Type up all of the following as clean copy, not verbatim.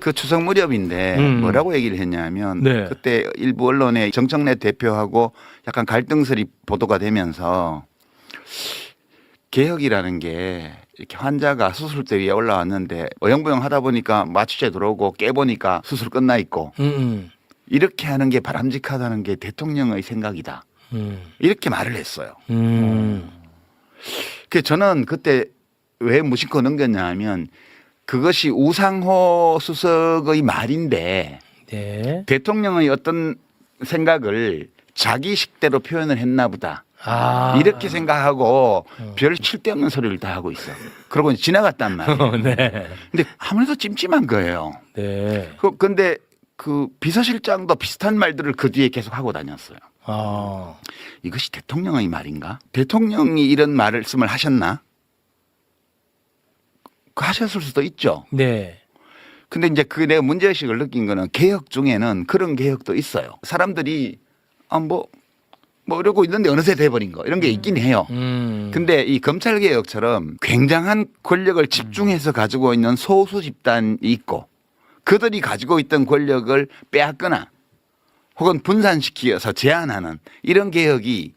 그 추석 무렵인데 뭐라고 얘기를 했냐면 네. 그때 일부 언론에 정청래 대표하고 약간 갈등설이 보도가 되면서 개혁이라는 게 이렇게 환자가 수술대 위에 올라왔는데 어영부영 하다 보니까 마취제 들어오고 깨보니까 수술 끝나 있고 이렇게 하는 게 바람직하다는 게 대통령의 생각이다. 이렇게 말을 했어요. 그 저는 그때 왜 무심코 넘겼냐 하면 그것이 우상호 수석의 말인데 네. 대통령의 어떤 생각을 자기 식대로 표현을 했나 보다. 아. 이렇게 생각하고 별 칠데없는 소리를 다 하고 있어. 그러고 지나갔단 말이에요. 네. 근데 아무래도 찜찜한 거예요. 네. 근데 그 비서실장도 비슷한 말들을 그 뒤에 계속 하고 다녔어요. 아. 이것이 대통령의 말인가? 대통령이 이런 말씀을 하셨나? 하셨을 수도 있죠. 네. 근데 이제 그 내가 문제의식을 느낀 거는 개혁 중에는 그런 개혁도 있어요. 사람들이 뭐 이러고 있는데 어느새 돼버린 거 이런 게 있긴 해요. 근데 이 검찰 개혁처럼 굉장한 권력을 집중해서 가지고 있는 소수 집단이 있고 그들이 가지고 있던 권력을 빼앗거나 혹은 분산시켜서 제한하는 이런 개혁이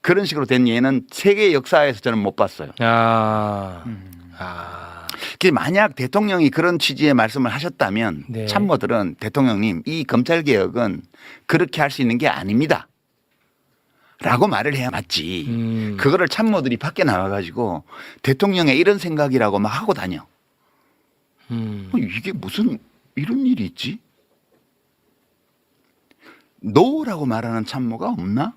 그런 식으로 된 예는 세계 역사에서 저는 못 봤어요. 아. 만약 대통령이 그런 취지의 말씀을 하셨다면 네. 참모들은 대통령님 이 검찰 개혁은 그렇게 할 수 있는 게 아닙니다. 라고 말을 해야 맞지. 그거를 참모들이 밖에 나와가지고 대통령의 이런 생각이라고 막 하고 다녀. 이게 무슨 이런 일이 있지? 노라고 말하는 참모가 없나?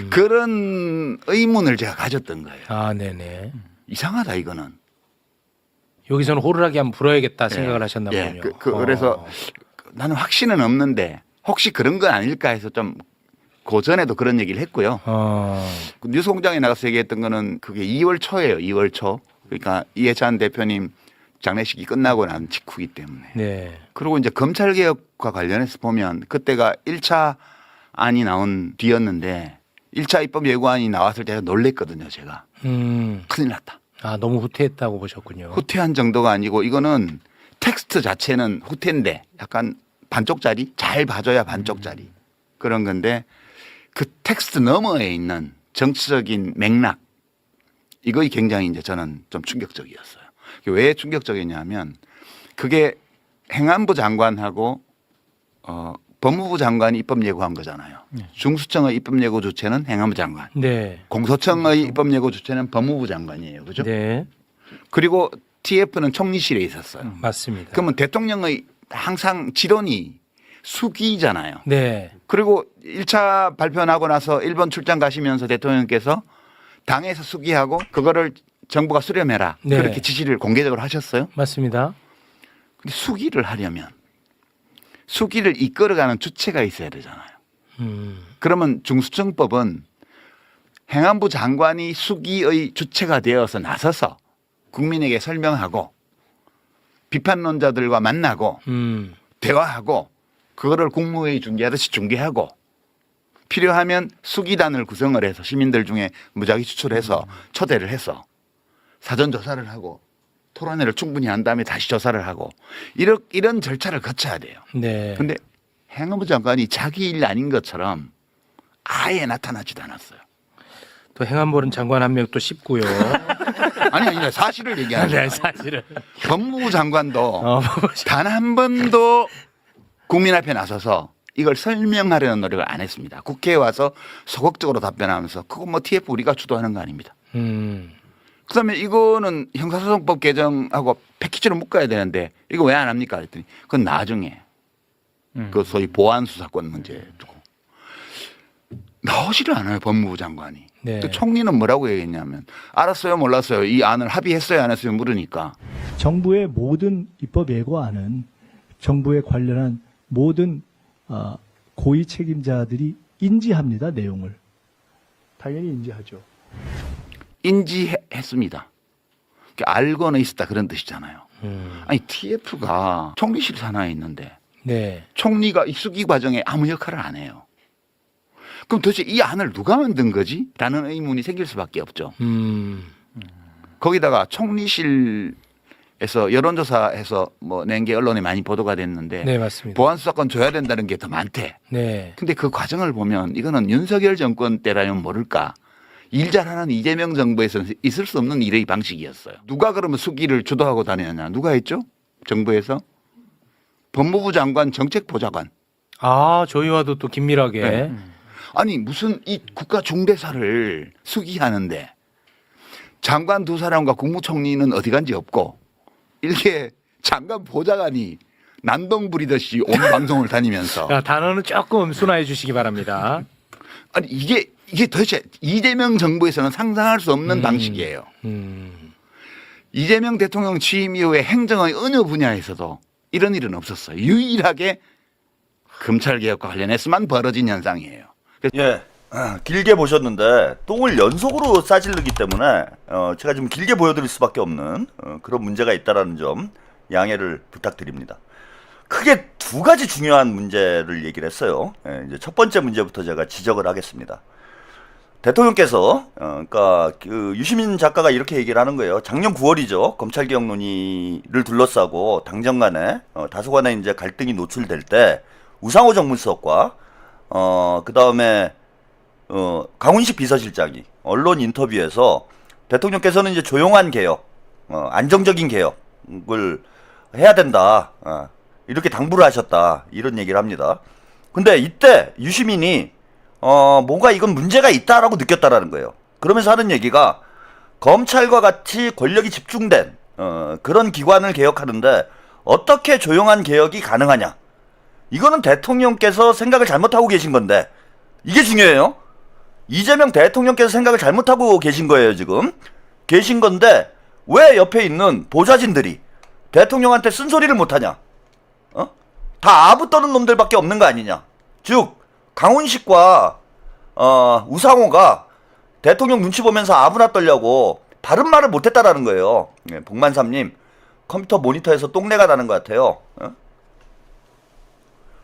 그런 의문을 제가 가졌던 거예요. 아, 네네. 이상하다 이거는. 여기서는 호루라기 한번 불어야겠다 생각을 하셨나 보군요. 그래서 나는 확신은 없는데 혹시 그런 건 아닐까 해서 좀 고전에도 그런 얘기를 했고요. 그 뉴스공장에 나가서 얘기했던 거는 그게 2월 초예요. 2월 초. 그러니까 이해찬 대표님 장례식이 끝나고 난 직후이기 때문에. 네. 그리고 이제 검찰개혁과 관련해서 보면 그때가 1차 안이 나온 뒤였는데 1차 입법 예고안이 나왔을 때 놀랬거든요. 제가. 큰일 났다. 아, 너무 후퇴했다고 보셨군요. 후퇴한 정도가 아니고 이거는 텍스트 자체는 후퇴인데 약간 반쪽짜리 잘 봐줘야 반쪽짜리 그런 건데 그 텍스트 너머에 있는 정치적인 맥락 이거이 굉장히 이제 저는 좀 충격적이었어요. 왜 충격적이냐면 그게 행안부 장관하고 법무부 장관이 입법 예고한 거잖아요. 중수청의 입법 예고 주체는 행안부 장관. 네. 공소청의 입법 예고 주체는 법무부 장관이에요. 그죠? 네. 그리고 TF는 총리실에 있었어요. 맞습니다. 그러면 대통령의 항상 지론이 수기잖아요. 네. 그리고 1차 발표 나고 나서 일본 출장 가시면서 대통령께서 당에서 수기하고 그거를 정부가 수렴해라. 네. 그렇게 지시를 공개적으로 하셨어요. 맞습니다. 근데 수기를 하려면 수기를 이끌어가는 주체가 있어야 되잖아요. 그러면 중수청법은 행안부 장관이 수기의 주체가 되어서 나서서 국민에게 설명하고 비판론자들과 만나고 대화하고 그거를 국무회의 중계하듯이 중계하고 필요하면 수기단을 구성을 해서 시민들 중에 무작위 추출해서 초대를 해서 사전 조사를 하고 토론회를 충분히 한 다음에 다시 조사를 하고 이런 절차를 거쳐야 돼요. 네. 그런데 행안부 장관이 자기 일 아닌 것처럼 아예 나타나지도 않았어요. 또 행안부는 장관 한 명 또 씹고요. 아니 사실을 얘기하는 거예요. 네, 사실은. 법무부 장관도 단 한 번도 국민 앞에 나서서 이걸 설명하려는 노력을 안 했습니다. 국회에 와서 소극적으로 답변하면서 그거 뭐 TF 우리가 주도하는 거 아닙니다. 그다음에 이거는 형사소송법 개정하고 패키지로 묶어야 되는데 이거 왜 안 합니까? 그랬더니 그건 나중에 그 소위 보안 수사권 문제 두고 나오지를 않아요. 법무부 장관이. 네. 또 총리는 뭐라고 얘기했냐면 알았어요 몰랐어요. 이 안을 합의했어요 안 했어요 물으니까 정부의 모든 입법 예고안은 정부에 관련한 모든 고위 책임자들이 인지합니다. 내용을. 당연히 인지하죠. 인지했습니다. 알고는 있었다 그런 뜻이잖아요. 아니 TF가 총리실 산하에 있는데 네. 총리가 이 수기 과정에 아무 역할을 안 해요. 그럼 도대체 이 안을 누가 만든 거지? 라는 의문이 생길 수밖에 없죠. 거기다가 총리실 여론조사해서 뭐 낸 게 언론에 많이 보도가 됐는데 네, 맞습니다. 보안 수사권 줘야 된다는 게 더 많대. 네. 근데 그 과정을 보면 이거는 윤석열 정권 때라면 모를까. 일 잘하는 이재명 정부에서는 있을 수 없는 일의 방식이었어요. 누가 그러면 수기를 주도하고 다녔냐. 누가 했죠? 정부에서? 법무부 장관 정책보좌관. 아, 저희와도 또 긴밀하게. 네. 아니 무슨 이 국가 중대사를 수기하는데 장관 두 사람과 국무총리는 어디 간지 없고 이렇게 장관 보좌관이 난동 부리듯이 온 방송을 다니면서 자, 단어는 조금 순화해 주시기 바랍니다. 아니 이게 도대체 이재명 정부에서는 상상할 수 없는 방식이에요. 이재명 대통령 취임 이후에 행정의 어느 분야에서도 이런 일은 없었어요. 유일하게 검찰개혁과 관련해서만 벌어진 현상이에요. 예, 길게 보셨는데 똥을 연속으로 싸질르기 때문에 제가 좀 길게 보여드릴 수밖에 없는 그런 문제가 있다라는 점 양해를 부탁드립니다. 크게 두 가지 중요한 문제를 얘기를 했어요. 예, 이제 첫 번째 문제부터 제가 지적을 하겠습니다. 대통령께서 그러니까 그 유시민 작가가 이렇게 얘기를 하는 거예요. 작년 9월이죠. 검찰개혁 논의를 둘러싸고 당정 간에 다소간의 이제 갈등이 노출될 때 우상호 정무수석과 그 다음에 강훈식 비서실장이 언론 인터뷰에서 대통령께서는 이제 조용한 개혁, 안정적인 개혁을 해야 된다. 이렇게 당부를 하셨다. 이런 얘기를 합니다. 근데 이때 유시민이 뭔가 이건 문제가 있다라고 느꼈다라는 거예요. 그러면서 하는 얘기가 검찰과 같이 권력이 집중된 그런 기관을 개혁하는데 어떻게 조용한 개혁이 가능하냐. 이거는 대통령께서 생각을 잘못하고 계신 건데 이게 중요해요. 이재명 대통령께서 생각을 잘못하고 계신 거예요. 지금 계신 건데 왜 옆에 있는 보좌진들이 대통령한테 쓴소리를 못하냐. 다 아부 떠는 놈들밖에 없는 거 아니냐. 즉 강훈식과 우상호가 대통령 눈치 보면서 아부나 떨려고 바른 말을 못했다라는 거예요. 네, 복만삼님 컴퓨터 모니터에서 똥내가 나는 것 같아요.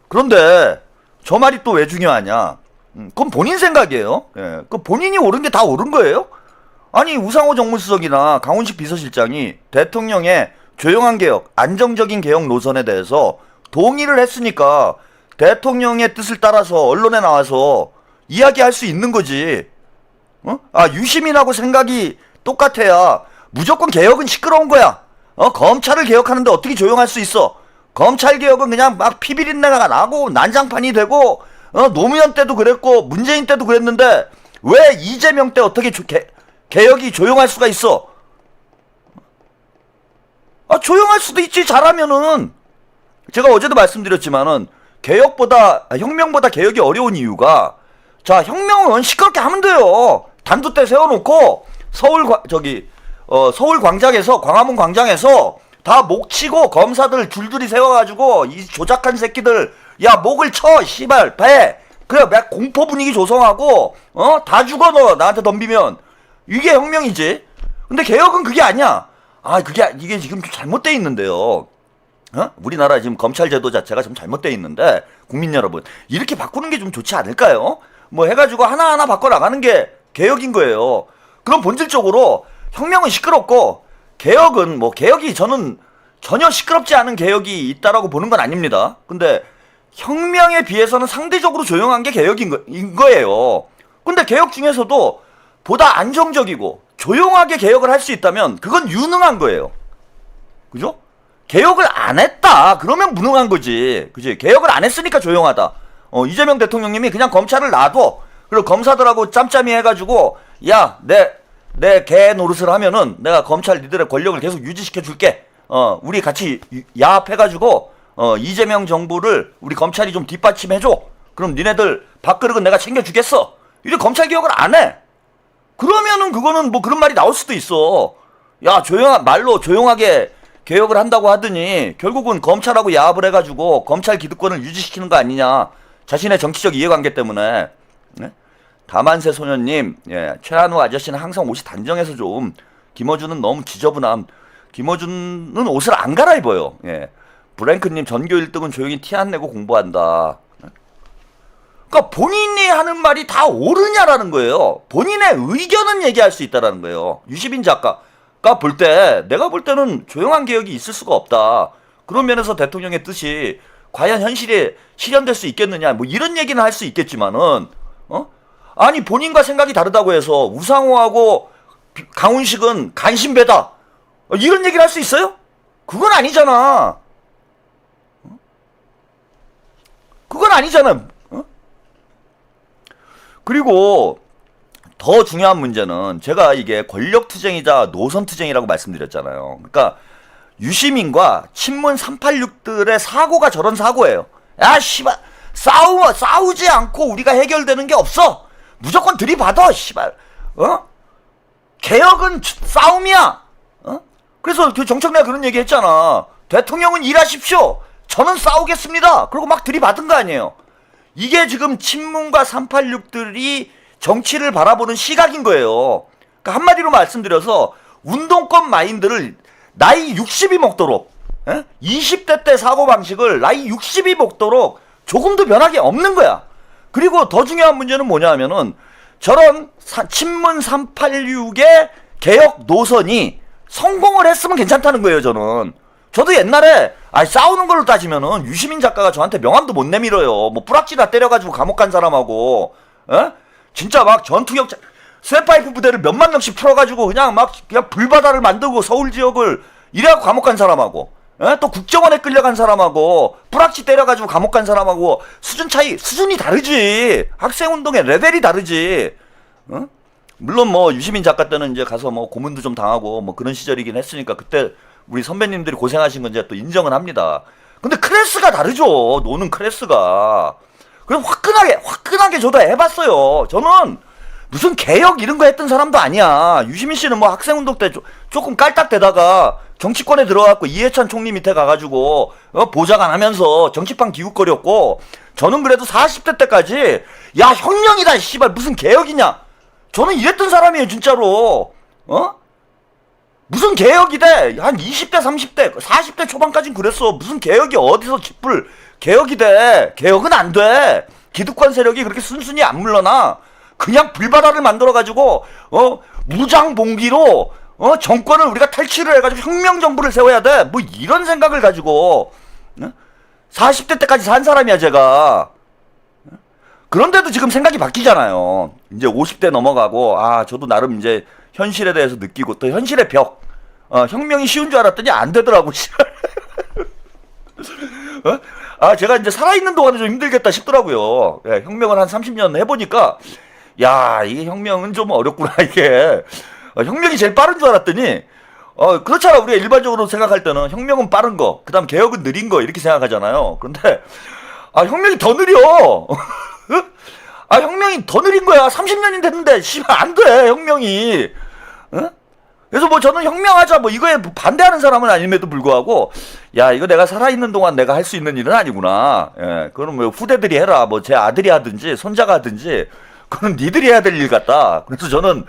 그런데 저 말이 또 왜 중요하냐. 그건 본인 생각이에요. 예, 그 본인이 옳은 게 다 옳은 거예요. 아니 우상호 정무수석이나 강훈식 비서실장이 대통령의 조용한 개혁, 안정적인 개혁 노선에 대해서 동의를 했으니까 대통령의 뜻을 따라서 언론에 나와서 이야기할 수 있는 거지. 유시민하고 생각이 똑같아야 무조건 개혁은 시끄러운 거야. 검찰을 개혁하는데 어떻게 조용할 수 있어. 검찰 개혁은 그냥 막 피비린내가 나고 난장판이 되고 노무현 때도 그랬고 문재인 때도 그랬는데 왜 이재명 때 어떻게 개혁이 조용할 수가 있어. 조용할 수도 있지. 잘하면은. 제가 어제도 말씀드렸지만은 혁명보다 개혁이 어려운 이유가 자 혁명은 시끄럽게 하면 돼요. 단두대 세워놓고 서울 광장에서 광화문 광장에서 다 목치고 검사들 줄줄이 세워가지고 이 조작한 새끼들 야 목을 쳐 씨발 배 그래 막 공포 분위기 조성하고 다 죽어 너 나한테 덤비면 이게 혁명이지. 근데 개혁은 그게 아니야. 이게 지금 좀 잘못돼 있는데요. 우리나라 지금 검찰 제도 자체가 좀 잘못돼 있는데 국민 여러분 이렇게 바꾸는 게 좀 좋지 않을까요? 뭐 해가지고 하나하나 바꿔 나가는 게 개혁인 거예요. 그럼 본질적으로 혁명은 시끄럽고 개혁은 개혁이 저는 전혀 시끄럽지 않은 개혁이 있다라고 보는 건 아닙니다. 근데 혁명에 비해서는 상대적으로 조용한 게 개혁인 거예요. 근데 개혁 중에서도 보다 안정적이고 조용하게 개혁을 할 수 있다면 그건 유능한 거예요. 그죠? 개혁을 안 했다. 그러면 무능한 거지. 그지? 개혁을 안 했으니까 조용하다. 이재명 대통령님이 그냥 검찰을 놔둬. 그리고 검사들하고 짬짬이 해가지고 야, 내 개 노릇을 하면은 내가 검찰 니들의 권력을 계속 유지시켜 줄게. 우리 같이 야합해가지고 이재명 정부를 우리 검찰이 좀 뒷받침해줘. 그럼 니네들 밥그릇은 내가 챙겨주겠어. 이래 검찰 개혁을 안 해. 그러면은 그거는 그런 말이 나올 수도 있어. 야, 말로 조용하게 개혁을 한다고 하더니 결국은 검찰하고 야합을 해가지고 검찰 기득권을 유지시키는 거 아니냐. 자신의 정치적 이해관계 때문에. 네? 다만세 소년님, 예, 최한우 아저씨는 항상 옷이 단정해서 좀 김어준은 너무 지저분함. 김어준은 옷을 안 갈아입어요. 예. 브랭크님 전교 1등은 조용히 티 안 내고 공부한다. 그러니까 본인이 하는 말이 다 옳으냐라는 거예요. 본인의 의견은 얘기할 수 있다라는 거예요. 유시민 작가 볼 때 내가 볼 때는 조용한 개혁이 있을 수가 없다. 그런 면에서 대통령의 뜻이 과연 현실에 실현될 수 있겠느냐 뭐 이런 얘기는 할 수 있겠지만은 아니 본인과 생각이 다르다고 해서 우상호하고 강훈식은 간신배다 이런 얘기를 할 수 있어요? 그건 아니잖아. 그건 아니잖아. 그리고 더 중요한 문제는 제가 이게 권력투쟁이자 노선투쟁이라고 말씀드렸잖아요. 그러니까 유시민과 친문 386들의 사고가 저런 사고예요. 야 씨발 싸우지 않고 우리가 해결되는 게 없어. 무조건 들이받아 씨발. 개혁은 싸움이야. 그래서 그 정청래가 그런 얘기 했잖아. 대통령은 일하십시오. 저는 싸우겠습니다. 그리고 막 들이받은 거 아니에요. 이게 지금 친문과 386들이 정치를 바라보는 시각인 거예요. 그러니까 한마디로 말씀드려서 운동권 마인드를 나이 60이 먹도록 20대 때 사고방식을 나이 60이 먹도록 조금도 변하게 없는 거야. 그리고 더 중요한 문제는 뭐냐 하면은 저런 친문 386의 개혁 노선이 성공을 했으면 괜찮다는 거예요. 저도 옛날에 싸우는 걸로 따지면은 유시민 작가가 저한테 명함도 못 내밀어요. 뭐 뿌락지나 때려가지고 감옥 간 사람하고 진짜 막 전투력 쇠파이프 부대를 몇만 명씩 풀어가지고 그냥 불바다를 만들고 서울 지역을 이래갖고 감옥 간 사람하고 또 국정원에 끌려간 사람하고 뿌락지 때려가지고 감옥 간 사람하고 수준이 다르지. 학생운동의 레벨이 다르지. 물론 뭐 유시민 작가 때는 이제 가서 뭐 고문도 좀 당하고 뭐 그런 시절이긴 했으니까 그때 우리 선배님들이 고생하신 건 이제 또 인정은 합니다. 근데 클래스가 다르죠. 노는 클래스가. 그래서 화끈하게 저도 해봤어요. 저는 무슨 개혁 이런 거 했던 사람도 아니야. 유시민 씨는 뭐 학생운동 때 조금 깔딱대다가 정치권에 들어가고 이해찬 총리 밑에 가가지고 보좌관 하면서 정치판 기웃거렸고 저는 그래도 40대 때까지 야 혁명이다 씨발 무슨 개혁이냐. 저는 이랬던 사람이에요 진짜로. 무슨 개혁이 돼. 한 20대 30대 40대 초반까진 그랬어. 무슨 개혁이 어디서 쥐뿔 개혁이 돼. 개혁은 안 돼. 기득권 세력이 그렇게 순순히 안 물러나. 그냥 불바다를 만들어가지고 무장봉기로 정권을 우리가 탈취를 해가지고 혁명정부를 세워야 돼. 뭐 이런 생각을 가지고 40대 때까지 산 사람이야 제가. 그런데도 지금 생각이 바뀌잖아요. 이제 50대 넘어가고 저도 나름 이제 현실에 대해서 느끼고 또 현실의 벽 혁명이 쉬운 줄 알았더니 안 되더라고. 제가 이제 살아있는 동안에 좀 힘들겠다 싶더라고요. 혁명을 한 30년 해보니까 야 이게 혁명은 좀 어렵구나 이게. 혁명이 제일 빠른 줄 알았더니 그렇잖아. 우리가 일반적으로 생각할 때는 혁명은 빠른 거, 그 다음 개혁은 느린 거 이렇게 생각하잖아요. 그런데 혁명이 더 느려. 혁명이 더 느린 거야. 30년이 됐는데 씨발 안 돼 혁명이. 그래서 뭐 저는 혁명하자 뭐 이거에 반대하는 사람은 아님에도 불구하고 야 이거 내가 살아있는 동안 내가 할 수 있는 일은 아니구나. 그거는 뭐 후대들이 해라. 뭐 제 아들이 하든지 손자가 하든지 그건 니들이 해야 될 일 같다. 그래서 저는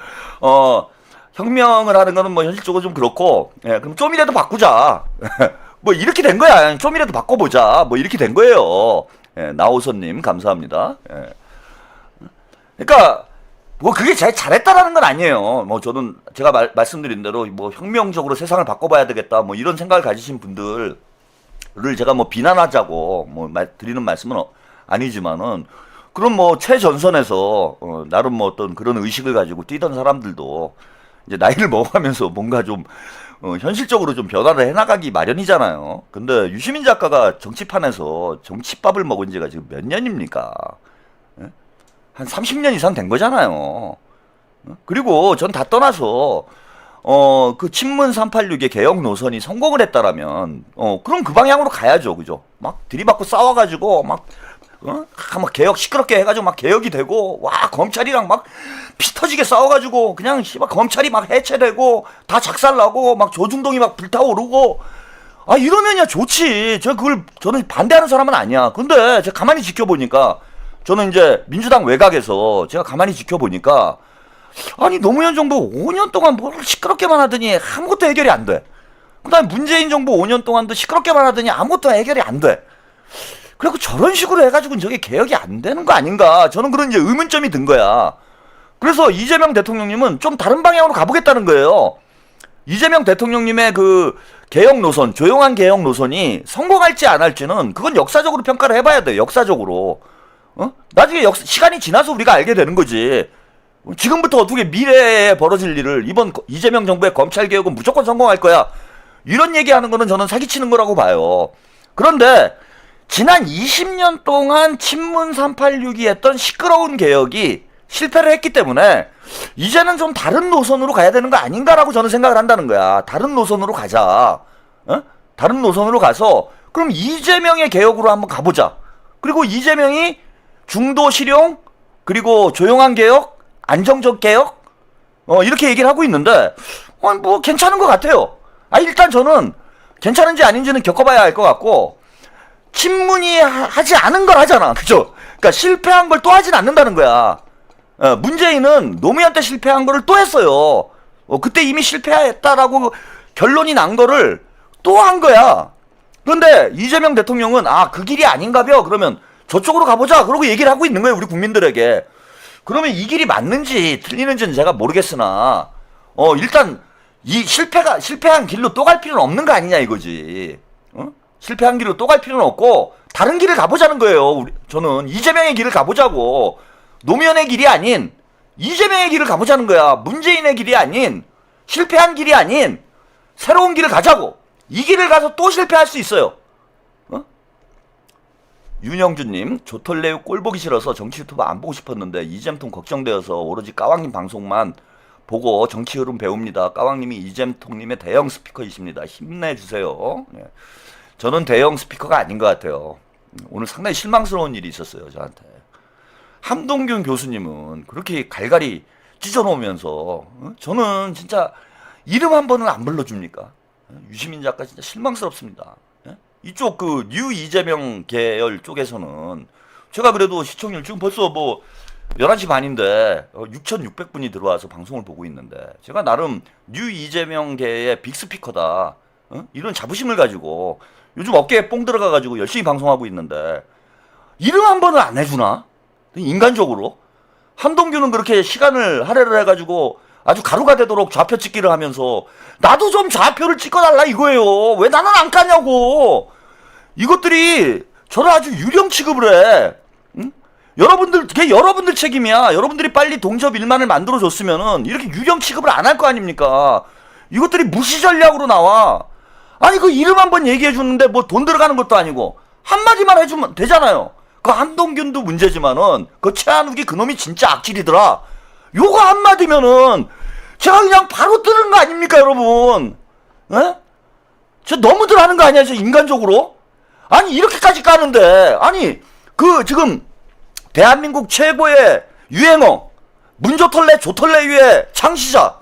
혁명을 하는 거는 뭐 현실적으로 좀 그렇고 그럼 좀이라도 바꾸자. 뭐 이렇게 된 거야. 좀이라도 바꿔보자. 뭐 이렇게 된 거예요. 나호선님 감사합니다. 그러니까 뭐 그게 잘했다라는 건 아니에요. 뭐 저는 제가 말씀드린 대로 뭐 혁명적으로 세상을 바꿔봐야 되겠다 뭐 이런 생각을 가지신 분들을 제가 뭐 비난하자고 뭐 드리는 말씀은 아니지만은 그럼 뭐 최전선에서 나름 뭐 어떤 그런 의식을 가지고 뛰던 사람들도 이제 나이를 먹어가면서 뭔가 좀 현실적으로 좀 변화를 해나가기 마련이잖아요. 근데 유시민 작가가 정치판에서 정치밥을 먹은 지가 지금 몇 년입니까? 한 30년 이상 된 거잖아요. 그리고 전 다 떠나서 그 친문 386의 개혁 노선이 성공을 했다라면 그럼 그 방향으로 가야죠. 그죠? 막 들이받고 싸워가지고 막 개혁 시끄럽게 해가지고 막 개혁이 되고 와 검찰이랑 막 피 터지게 싸워가지고 그냥 씨발 검찰이 막 해체되고 다 작살나고 막 조중동이 막 불타오르고 이러면야 좋지. 저는 반대하는 사람은 아니야. 근데 제가 가만히 지켜보니까 저는 이제 민주당 외곽에서 제가 가만히 지켜보니까 노무현 정부 5년 동안 뭘 시끄럽게만 하더니 아무것도 해결이 안 돼. 그 다음에 문재인 정부 5년 동안도 시끄럽게만 하더니 아무것도 해결이 안 돼. 그리고 저런 식으로 해가지고는 저게 개혁이 안 되는 거 아닌가. 저는 그런 이제 의문점이 든 거야. 그래서 이재명 대통령님은 좀 다른 방향으로 가보겠다는 거예요. 이재명 대통령님의 그 개혁 노선, 조용한 개혁 노선이 성공할지 안 할지는 그건 역사적으로 평가를 해봐야 돼요. 역사적으로. 나중에 시간이 지나서 우리가 알게 되는 거지. 지금부터 어떻게 미래에 벌어질 일을 이번 이재명 정부의 검찰 개혁은 무조건 성공할 거야. 이런 얘기하는 거는 저는 사기치는 거라고 봐요. 그런데 지난 20년 동안 친문 386이 했던 시끄러운 개혁이 실패를 했기 때문에 이제는 좀 다른 노선으로 가야 되는 거 아닌가라고 저는 생각을 한다는 거야. 다른 노선으로 가자. 다른 노선으로 가서 그럼 이재명의 개혁으로 한번 가보자. 그리고 이재명이 중도 실용 그리고 조용한 개혁, 안정적 개혁 이렇게 얘기를 하고 있는데 뭐 괜찮은 것 같아요. 일단 저는 괜찮은지 아닌지는 겪어봐야 알 것 같고 친문이 하지 않은 걸 하잖아. 그죠? 그러니까 실패한 걸 또 하진 않는다는 거야. 문재인은 노무현 때 실패한 거를 또 했어요. 그때 이미 실패했다라고 결론이 난 거를 또 한 거야. 그런데 이재명 대통령은 그 길이 아닌가벼. 그러면 저쪽으로 가보자. 그러고 얘기를 하고 있는 거예요. 우리 국민들에게. 그러면 이 길이 맞는지 틀리는지는 제가 모르겠으나 일단 이 실패한 길로 또 갈 필요는 없는 거 아니냐 이거지. 실패한 길로 또 갈 필요는 없고 다른 길을 가보자는 거예요. 저는 이재명의 길을 가보자고. 노무현의 길이 아닌 이재명의 길을 가보자는 거야. 문재인의 길이 아닌 실패한 길이 아닌 새로운 길을 가자고. 이 길을 가서 또 실패할 수 있어요. 윤영준님, 조털레우 꼴 보기 싫어서 정치 유튜브 안 보고 싶었는데 이잼통 걱정되어서 오로지 까왕님 방송만 보고 정치 흐름 배웁니다. 까왕님이 이잼통님의 대형 스피커이십니다. 힘내주세요. 네. 저는 대형 스피커가 아닌 것 같아요. 오늘 상당히 실망스러운 일이 있었어요. 저한테. 함동균 교수님은 그렇게 갈갈이 찢어놓으면서 저는 진짜 이름 한 번은 안 불러줍니까? 유시민 작가 진짜 실망스럽습니다. 이쪽 그 뉴 이재명 계열 쪽에서는 제가 그래도 시청률 지금 벌써 뭐 11시 반인데 6,600분이 들어와서 방송을 보고 있는데 제가 나름 뉴 이재명계의 빅스피커다 이런 자부심을 가지고 요즘 어깨에 뽕 들어가가지고 열심히 방송하고 있는데 이름 한 번은 안 해주나? 인간적으로 한동규는 그렇게 시간을 할애를 해가지고 아주 가루가 되도록 좌표 찍기를 하면서 나도 좀 좌표를 찍어달라 이거예요. 왜 나는 안 까냐고. 이것들이 저를 아주 유령 취급을 해. 응? 그게 여러분들 책임이야. 여러분들이 빨리 동접 1만을 만들어줬으면은 이렇게 유령 취급을 안 할 거 아닙니까? 이것들이 무시 전략으로 나와. 아니 그 이름 한번 얘기해 주는데 뭐 돈 들어가는 것도 아니고 한마디만 해주면 되잖아요. 그 한동균도 문제지만은 그 최한욱이 그놈이 진짜 악질이더라. 요거 한마디면은 제가 그냥 바로 뜨는 거 아닙니까 여러분? 에? 저 너무들 하는 거 아니야 저 인간적으로? 아니 이렇게까지 까는데 아니 그 지금 대한민국 최고의 유행어 문조털레 조털레유의 창시자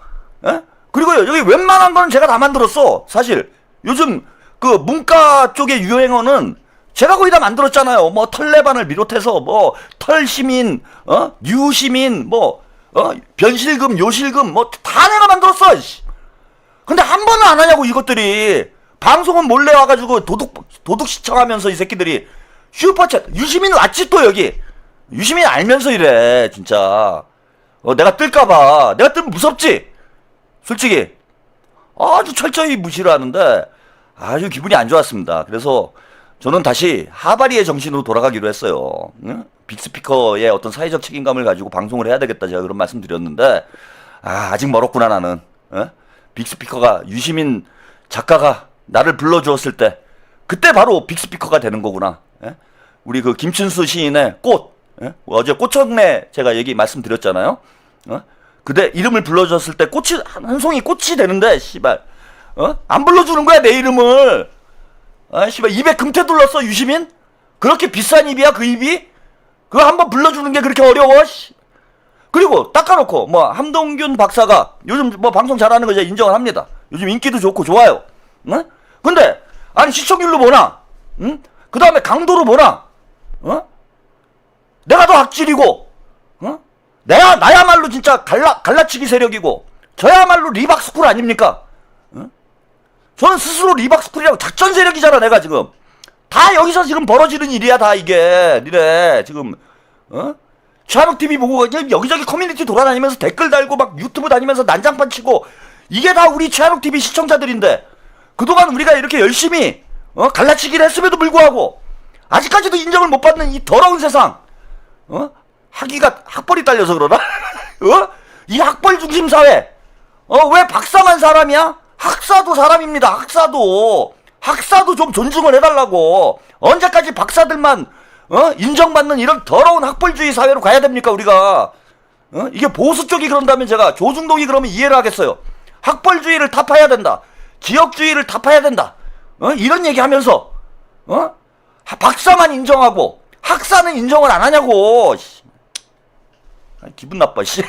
에? 그리고 여기 웬만한 거는 제가 다 만들었어. 사실 요즘 그 문과 쪽의 유행어는 제가 거의 다 만들었잖아요. 뭐 털레반을 비롯해서 뭐 털시민, 뉴시민, 뭐 변실금, 요실금 뭐 다 내가 만들었어. 근데 한 번은 안 하냐고 이것들이. 방송은 몰래 와가지고 도둑 시청하면서 이 새끼들이 슈퍼챗 유시민 왔지 또 여기. 유시민 알면서 이래 진짜. 내가 뜰까봐. 내가 뜨면 무섭지. 솔직히 아주 철저히 무시를 하는데 아주 기분이 안 좋았습니다. 그래서 저는 다시 하바리의 정신으로 돌아가기로 했어요. 응? 빅스피커의 어떤 사회적 책임감을 가지고 방송을 해야 되겠다 제가 그런 말씀 드렸는데 아직 멀었구나 나는. 빅스피커가 유시민 작가가 나를 불러주었을 때 그때 바로 빅스피커가 되는 거구나. 우리 그 김춘수 시인의 꽃 어제 꽃청래 제가 말씀드렸잖아요. 그대 이름을 불러줬을 때 꽃이 한 송이 꽃이 되는데 씨발 안 불러주는 거야 내 이름을. 씨발 입에 금태 둘렀어 유시민? 그렇게 비싼 입이야 그 입이? 그거 한번 불러주는 게 그렇게 어려워? 그리고 닦아놓고 뭐 함동균 박사가 요즘 뭐 방송 잘하는 거 제가 인정을 합니다. 요즘 인기도 좋고 좋아요. 응? 근데 아니 시청률로 보나? 응? 그 다음에 강도로 보나? 내가 더 악질이고 나야말로 진짜 갈라치기 세력이고 저야말로 리박스쿨 아닙니까? 저는 스스로 리박스쿨이라고 작전 세력이잖아 내가 지금. 다 여기서 지금 벌어지는 일이야 다 이게. 니네 지금 최한욱 TV 보고 여기저기 커뮤니티 돌아다니면서 댓글 달고 막 유튜브 다니면서 난장판 치고 이게 다 우리 최한욱 TV 시청자들인데 그동안 우리가 이렇게 열심히 갈라치기를 했음에도 불구하고 아직까지도 인정을 못 받는 이 더러운 세상, 학위가 학벌이 딸려서 그러나? 이 학벌 중심 사회, 왜 박사만 사람이야? 학사도 사람입니다. 학사도 좀 존중을 해달라고. 언제까지 박사들만 인정받는 이런 더러운 학벌주의 사회로 가야 됩니까 우리가? 이게 보수 쪽이 그런다면 제가, 조중동이 그러면 이해를 하겠어요. 학벌주의를 타파해야 된다, 지역주의를 타파해야 된다, 이런 얘기하면서 박사만 인정하고 학사는 인정을 안 하냐고. 기분 나빠 씨.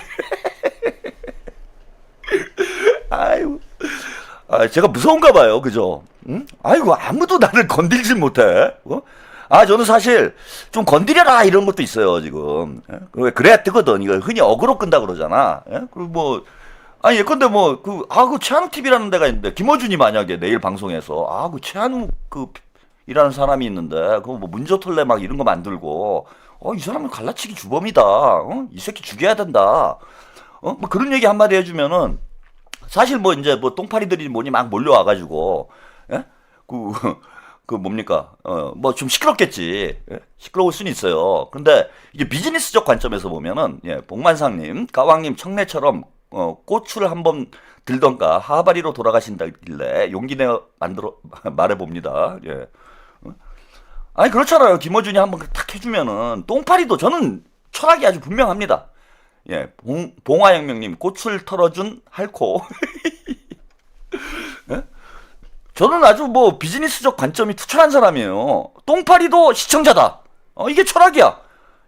아유, 제가 무서운가 봐요, 그죠? 응? 아이고, 아무도 나를 건들지 못해. 저는 사실 좀 건드려라 이런 것도 있어요 지금. 왜 그래야 뜨거든. 이거 흔히 어그로 끈다 그러잖아. 그리고 뭐 예컨대 그 최한욱 TV라는 데가 있는데, 김어준이 만약에 내일 방송에서 그 최한욱 이라는 사람이 있는데 그거 뭐 문조털레 막 이런 거 만들고 이 사람은 갈라치기 주범이다. 이 새끼 죽여야 된다. 뭐 그런 얘기 한마디 해주면은 사실 뭐 이제 뭐 똥파리들이 뭐니 막 몰려와가지고 그 뭡니까 뭐 좀 시끄럽겠지. 시끄러울 수는 있어요. 근데 이게 비즈니스적 관점에서 보면은 복만상님, 까왕님 청래처럼 꽃을 한번 들던가 하바리로 돌아가신다길래 용기 내어 말해봅니다. 아니 그렇잖아요. 김어준이 한번 탁 해주면은 똥파리도, 저는 철학이 아주 분명합니다. 봉화혁명님 꽃을 털어준 할코. 저는 아주 뭐 비즈니스적 관점이 투철한 사람이에요. 똥파리도 시청자다. 이게 철학이야.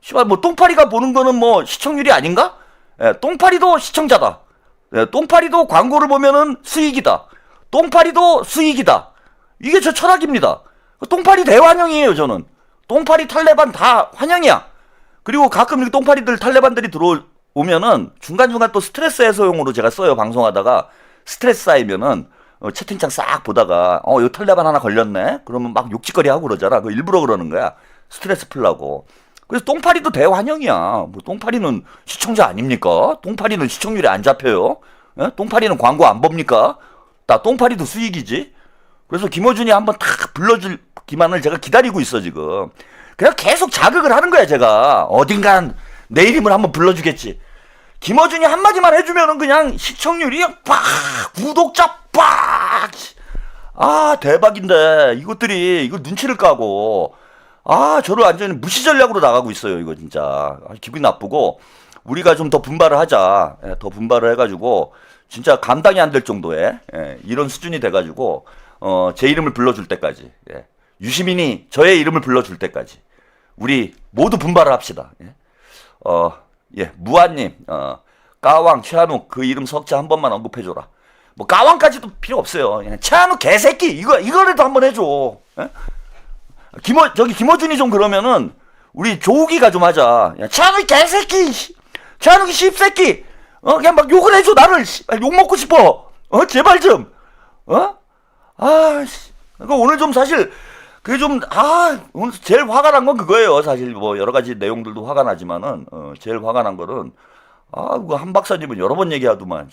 씨발 뭐 똥파리가 보는 거는 뭐 시청률이 아닌가? 똥파리도 시청자다. 똥파리도 광고를 보면은 수익이다. 똥파리도 수익이다. 이게 저 철학입니다. 똥파리 대환영이에요 저는. 똥파리 탈레반 다 환영이야. 그리고 가끔 이렇게 똥파리들 탈레반들이 들어오면은 중간중간 또 스트레스 해소용으로 제가 써요. 방송하다가 스트레스 쌓이면은 채팅창 싹 보다가 요 탈레반 하나 걸렸네? 그러면 막 욕짓거리 하고 그러잖아. 그거 일부러 그러는 거야. 스트레스 풀라고. 그래서 똥파리도 대환영이야. 뭐 똥파리는 시청자 아닙니까? 똥파리는 시청률이 안 잡혀요. 똥파리는 광고 안 봅니까? 똥파리도 수익이지. 그래서 김어준이 한번 탁 불러줄 기만을 제가 기다리고 있어 지금. 그냥 계속 자극을 하는 거야 제가. 어딘간 내 이름을 한번 불러주겠지. 김어준이 한마디만 해주면은 그냥 시청률이 빡, 구독자 빡. 대박인데 이거 눈치를 까고 저를 완전히 무시 전략으로 나가고 있어요 이거 진짜. 기분이 나쁘고, 우리가 좀 더 분발을 하자. 더 분발을 해가지고 진짜 감당이 안 될 정도의 이런 수준이 돼가지고 제 이름을 불러줄 때까지, 유시민이 저의 이름을 불러줄 때까지 우리 모두 분발을 합시다. 무한님, 까왕, 최한욱 그 이름 석자 한 번만 언급해줘라. 뭐 까왕까지도 필요 없어요. 그냥 최한욱 개새끼 이거라도 한번 해줘. 김어준이 좀 그러면은 우리 조우기가 좀 하자. 최한욱이 개새끼, 최한욱이 씹새끼, 그냥 막 욕을 해줘. 나를 욕 먹고 싶어. 제발 좀. 그러니까 오늘 좀 사실 그게 좀 오늘 제일 화가 난 건 그거예요. 사실 뭐 여러 가지 내용들도 화가 나지만은 제일 화가 난 거는 그거 한 박사님은 여러 번 얘기하더만.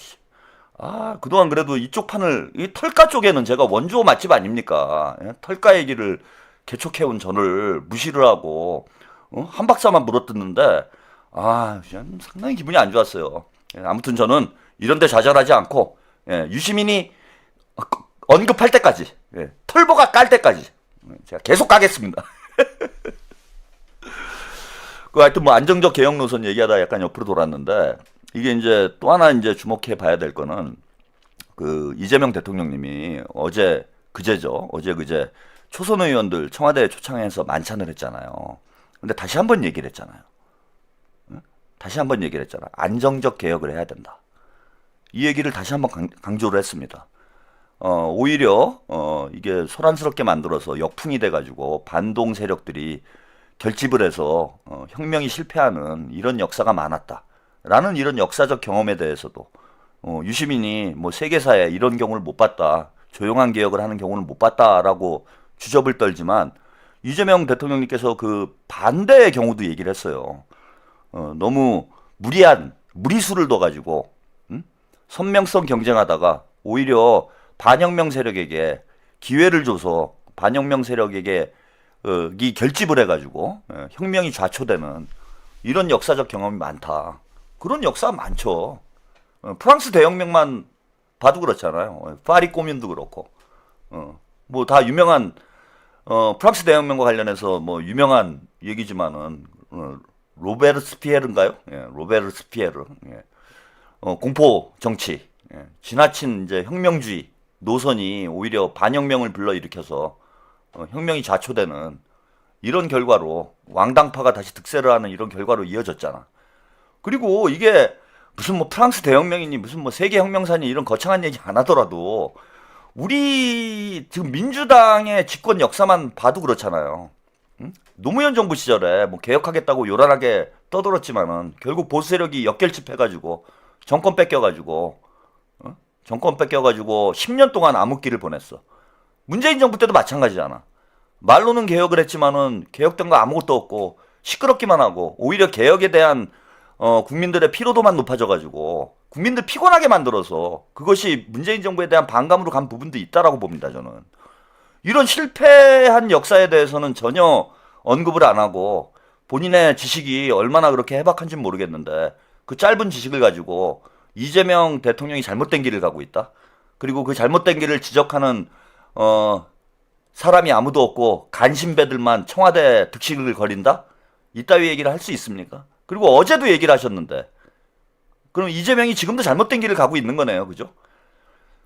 그동안 그래도 이쪽 판을, 이 털가 쪽에는 제가 원조 맛집 아닙니까? 털가 얘기를 개척해온 저를 무시를 하고 한 박사만 물어뜯는데 상당히 기분이 안 좋았어요. 아무튼 저는 이런데 좌절하지 않고 유시민이 언급할 때까지, 털보가 깔 때까지 제가 계속 가겠습니다. 하여튼 뭐 안정적 개혁 노선 얘기하다 약간 옆으로 돌았는데, 이게 이제 또 하나 이제 주목해 봐야 될 거는 그 이재명 대통령님이 어제 그제 초선 의원들 청와대에 초청해서 만찬을 했잖아요. 근데 다시 한번 얘기를 했잖아요. 다시 한번 얘기를 했잖아. 안정적 개혁을 해야 된다. 이 얘기를 다시 한번 강조를 했습니다. 오히려 이게 소란스럽게 만들어서 역풍이 돼가지고 반동 세력들이 결집을 해서 혁명이 실패하는 이런 역사가 많았다라는 이런 역사적 경험에 대해서도 유시민이 뭐 세계사에 이런 경우를 못 봤다, 조용한 개혁을 하는 경우는 못 봤다라고 주접을 떨지만, 이재명 대통령님께서 그 반대의 경우도 얘기를 했어요. 너무 무리수를 둬가지고 선명성 경쟁하다가 오히려 반혁명 세력에게 기회를 줘서 반혁명 세력에게 이 결집을 해가지고 혁명이 좌초되는 이런 역사적 경험이 많다. 그런 역사 많죠. 프랑스 대혁명만 봐도 그렇잖아요. 파리 꼬뮌도 그렇고 뭐 다 유명한 프랑스 대혁명과 관련해서 뭐 유명한 얘기지만은 로베르스피에르인가요? 예, 로베르스피에르. 예. 공포 정치, 예. 지나친 이제 혁명주의 노선이 오히려 반혁명을 불러일으켜서 혁명이 좌초되는 이런 결과로 왕당파가 다시 득세를 하는 이런 결과로 이어졌잖아. 그리고 이게 무슨 뭐 프랑스 대혁명이니 무슨 뭐 세계 혁명사니 이런 거창한 얘기 안 하더라도 우리 지금 민주당의 집권 역사만 봐도 그렇잖아요. 응? 노무현 정부 시절에 뭐 개혁하겠다고 요란하게 떠들었지만은 결국 보수 세력이 역결집해가지고 정권 뺏겨가지고 10년 동안 암흑기를 보냈어. 문재인 정부 때도 마찬가지잖아. 말로는 개혁을 했지만은 개혁된 거 아무것도 없고 시끄럽기만 하고 오히려 개혁에 대한 국민들의 피로도만 높아져가지고 국민들 피곤하게 만들어서 그것이 문재인 정부에 대한 반감으로 간 부분도 있다라고 봅니다. 저는 이런 실패한 역사에 대해서는 전혀 언급을 안 하고 본인의 지식이 얼마나 그렇게 해박한지는 모르겠는데 그 짧은 지식을 가지고 이재명 대통령이 잘못된 길을 가고 있다. 그리고 그 잘못된 길을 지적하는 사람이 아무도 없고 간신배들만 청와대 득식을 거린다? 이따위 얘기를 할 수 있습니까? 그리고 어제도 얘기를 하셨는데 그럼 이재명이 지금도 잘못된 길을 가고 있는 거네요. 그죠?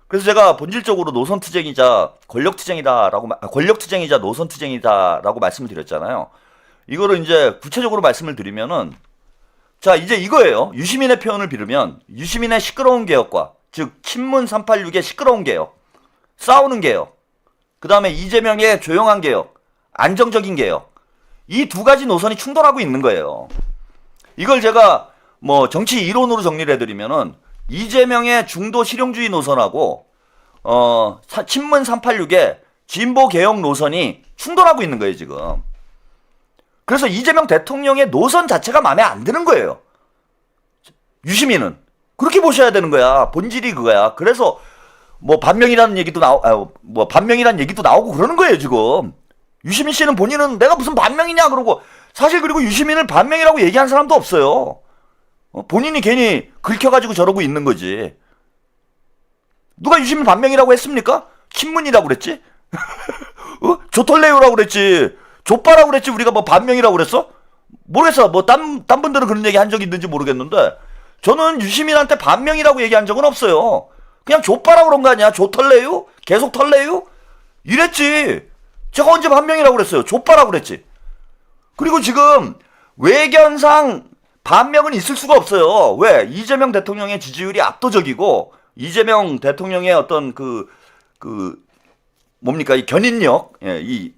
그래서 제가 본질적으로 노선투쟁이자 권력투쟁이자 노선투쟁이다라고 말씀을 드렸잖아요. 이거를 이제 구체적으로 말씀을 드리면은 자 이제 이거예요. 유시민의 표현을 빌으면 유시민의 시끄러운 개혁과 즉 친문 386의 시끄러운 개혁, 싸우는 개혁, 그 다음에 이재명의 조용한 개혁, 안정적인 개혁 이 두 가지 노선이 충돌하고 있는 거예요. 이걸 제가 뭐 정치 이론으로 정리를 해드리면은 이재명의 중도 실용주의 노선하고 친문 386의 진보 개혁 노선이 충돌하고 있는 거예요 지금. 그래서 이재명 대통령의 노선 자체가 마음에 안 드는 거예요. 유시민은 그렇게 보셔야 되는 거야. 본질이 그거야. 그래서 뭐 반명이라는 얘기도 반명이라는 얘기도 나오고 그러는 거예요 지금. 유시민 씨는 본인은 내가 무슨 반명이냐 그러고 사실 그리고 유시민을 반명이라고 얘기한 사람도 없어요. 본인이 괜히 긁혀가지고 저러고 있는 거지. 누가 유시민 반명이라고 했습니까? 친문이라고 그랬지? 조털레요라고 그랬지. 족바라고 그랬지. 우리가 뭐 반명이라고 그랬어? 모르겠어. 뭐 딴 분들은 그런 얘기 한 적이 있는지 모르겠는데 저는 유시민한테 반명이라고 얘기한 적은 없어요. 그냥 족바라고 그런 거 아니야? 조털레요? 계속 털레요? 이랬지. 제가 언제 반명이라고 그랬어요? 족바라고 그랬지. 그리고 지금 외견상 반명은 있을 수가 없어요. 왜? 이재명 대통령의 지지율이 압도적이고 이재명 대통령의 어떤 뭡니까? 이 견인력, 예, 이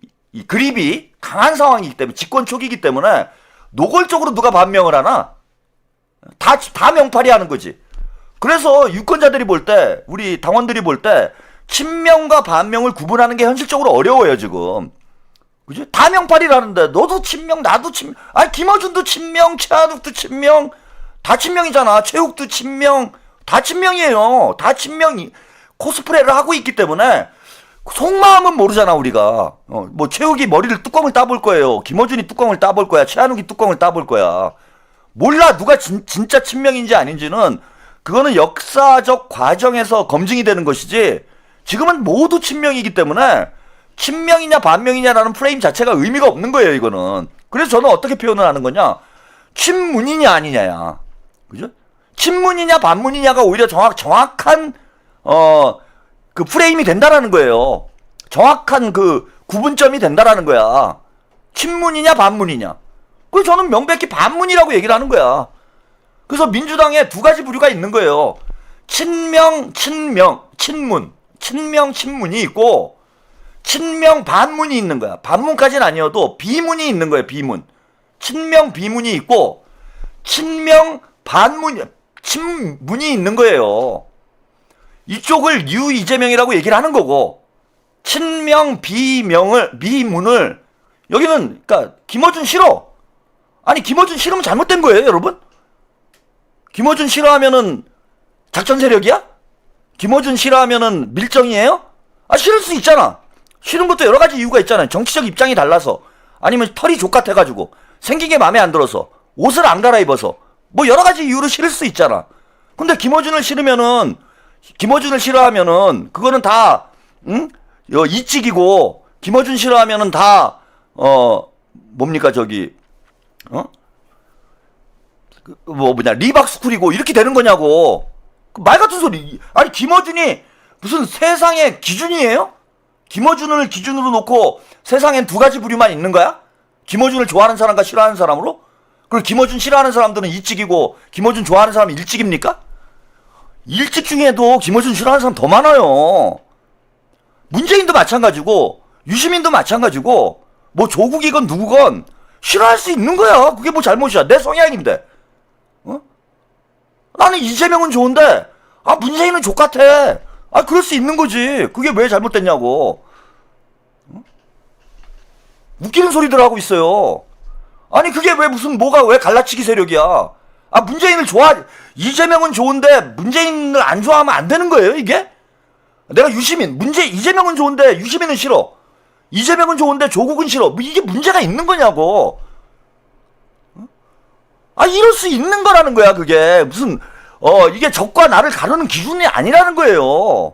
그립이 강한 상황이기 때문에 집권 초기이기 때문에 노골적으로 누가 반명을 하나? 다 명팔이 하는 거지. 그래서 유권자들이 볼 때, 우리 당원들이 볼 때 친명과 반명을 구분하는 게 현실적으로 어려워요 지금. 그죠? 다 명팔이라는데 너도 친명 나도 친명. 아니 김어준도 친명, 최한욱도 친명, 다 친명이잖아. 최욱도 친명, 다 친명이에요. 다 친명이 코스프레를 하고 있기 때문에 속마음은 모르잖아 우리가. 뭐 최욱이 머리를 뚜껑을 따볼 거예요. 김어준이 뚜껑을 따볼 거야. 최한욱이 뚜껑을 따볼 거야. 몰라 누가 진짜 친명인지 아닌지는 그거는 역사적 과정에서 검증이 되는 것이지 지금은 모두 친명이기 때문에 친명이냐 반명이냐라는 프레임 자체가 의미가 없는 거예요 이거는. 그래서 저는 어떻게 표현을 하는 거냐, 친문이냐 아니냐야. 그죠? 친문이냐 반문이냐가 오히려 정확한 그 프레임이 된다라는 거예요. 정확한 그 구분점이 된다라는 거야. 친문이냐 반문이냐. 그래서 저는 명백히 반문이라고 얘기를 하는 거야. 그래서 민주당에 두 가지 부류가 있는 거예요. 친명, 친문. 친명, 친문이 있고 친명, 반문이 있는 거야. 반문까지는 아니어도 비문이 있는 거예요. 비문. 친명, 비문이 있고 친명, 친문이 있는 거예요. 이쪽을 뉴 이재명이라고 얘기를 하는 거고 친명, 비문을 여기는 그러니까 김어준 싫어. 아니 김어준 싫으면 잘못된 거예요 여러분? 김어준 싫어하면은 작전 세력이야? 김어준 싫어하면은 밀정이에요? 아, 싫을 수 있잖아. 싫은 것도 여러 가지 이유가 있잖아요. 정치적 입장이 달라서, 아니면 털이 족같아가지고, 생긴 게 마음에 안 들어서, 옷을 안 갈아입어서, 뭐 여러 가지 이유로 싫을 수 있잖아. 근데 김어준을 싫어하면은 그거는 다 이찍이고, 김어준 싫어하면은 다 뭡니까 저기 리박스쿨이고 이렇게 되는 거냐고. 말 같은 소리. 아니, 김어준이 무슨 세상의 기준이에요? 김어준을 기준으로 놓고 세상엔 두 가지 부류만 있는 거야? 김어준을 좋아하는 사람과 싫어하는 사람으로? 그리고 김어준 싫어하는 사람들은 이찍이고 김어준 좋아하는 사람은 일찍입니까? 일찍 중에도 김어준 싫어하는 사람 더 많아요. 문재인도 마찬가지고 유시민도 마찬가지고 뭐 조국이건 누구건 싫어할 수 있는 거야. 그게 뭐 잘못이야. 내 성향인데. 나는 이재명은 좋은데 문재인은 족같아. 그럴 수 있는 거지. 그게 왜 잘못됐냐고. 웃기는 소리들 하고 있어요. 아니, 그게 왜 뭐가 왜 갈라치기 세력이야. 이재명은 좋은데 문재인을 안 좋아하면 안 되는 거예요, 이게? 내가 이재명은 좋은데 유시민은 싫어. 이재명은 좋은데 조국은 싫어. 뭐 이게 문제가 있는 거냐고. 이럴 수 있는 거라는 거야, 그게. 이게 적과 나를 가르는 기준이 아니라는 거예요.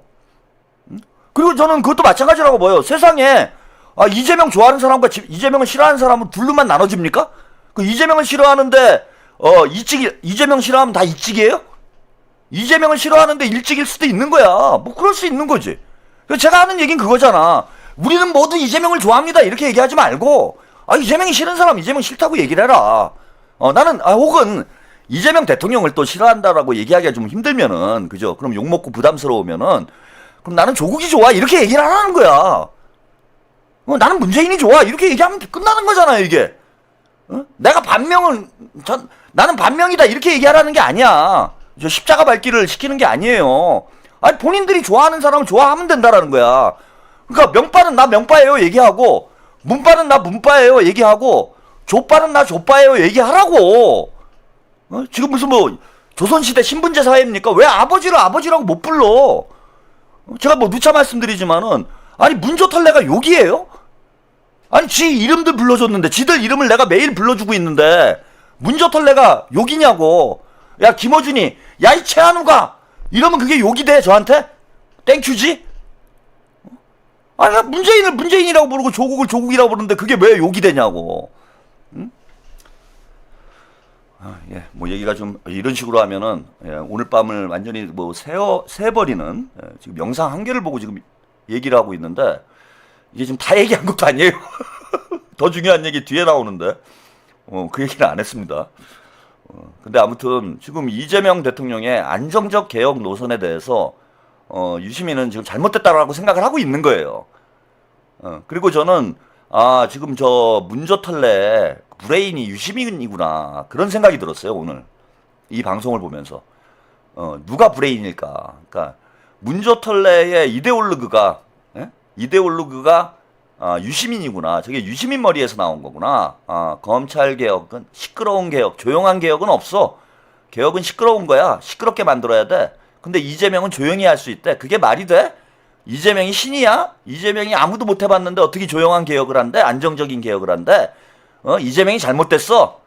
그리고 저는 그것도 마찬가지라고 봐요. 세상에, 이재명 좋아하는 사람과 이재명을 싫어하는 사람은 둘로만 나눠집니까? 이재명을 싫어하는데, 이재명 싫어하면 다 이찍이에요? 이재명을 싫어하는데 일찍일 수도 있는 거야. 뭐, 그럴 수 있는 거지. 제가 하는 얘기는 그거잖아. 우리는 모두 이재명을 좋아합니다. 이렇게 얘기하지 말고, 이재명이 싫은 사람 이재명 싫다고 얘기를 해라. 나는, 혹은, 이재명 대통령을 또 싫어한다라고 얘기하기가 좀 힘들면은, 그죠? 그럼 욕먹고 부담스러우면은, 그럼 나는 조국이 좋아. 이렇게 얘기를 하라는 거야. 나는 문재인이 좋아. 이렇게 얘기하면 끝나는 거잖아요, 이게. 나는 반명이다. 이렇게 얘기하라는 게 아니야. 저 십자가 밟기를 시키는 게 아니에요. 본인들이 좋아하는 사람을 좋아하면 된다라는 거야. 그러니까 명빠는 나 명빠예요. 얘기하고, 문빠는 나 문빠예요. 얘기하고, 조빠는 나 조빠예요. 얘기하라고. 지금 무슨 조선시대 신분제 사회입니까? 왜 아버지를 아버지라고 못 불러? 제가 누차 말씀드리지만은, 문조털레가 욕이에요? 지 이름들 불러줬는데, 지들 이름을 내가 매일 불러주고 있는데, 문조털레가 욕이냐고. 야, 김어준이, 야, 이 최한우가, 이러면 그게 욕이 돼, 저한테? 땡큐지? 나 문재인을 문재인이라고 부르고 조국을 조국이라고 부르는데 그게 왜 욕이 되냐고. 응? 예, 얘기가 좀 이런 식으로 하면은, 오늘 밤을 완전히 새버리는, 지금 영상 한 개를 보고 지금 얘기를 하고 있는데, 이게 지금 다 얘기한 것도 아니에요. 더 중요한 얘기 뒤에 나오는데, 그 얘기는 안 했습니다. 근데 아무튼 지금 이재명 대통령의 안정적 개혁 노선에 대해서 유시민은 지금 잘못됐다라고 생각을 하고 있는 거예요. 그리고 저는 지금 저 문조털레 브레인이 유시민이구나 그런 생각이 들었어요. 오늘 이 방송을 보면서 누가 브레인일까? 그러니까 문조털레의 이데올로그가 유시민이구나. 저게 유시민 머리에서 나온 거구나. 검찰 개혁은 시끄러운 개혁, 조용한 개혁은 없어. 개혁은 시끄러운 거야. 시끄럽게 만들어야 돼. 근데 이재명은 조용히 할 수 있대. 그게 말이 돼? 이재명이 신이야? 이재명이 아무도 못 해봤는데 어떻게 조용한 개혁을 한대? 안정적인 개혁을 한대? 이재명이 잘못됐어.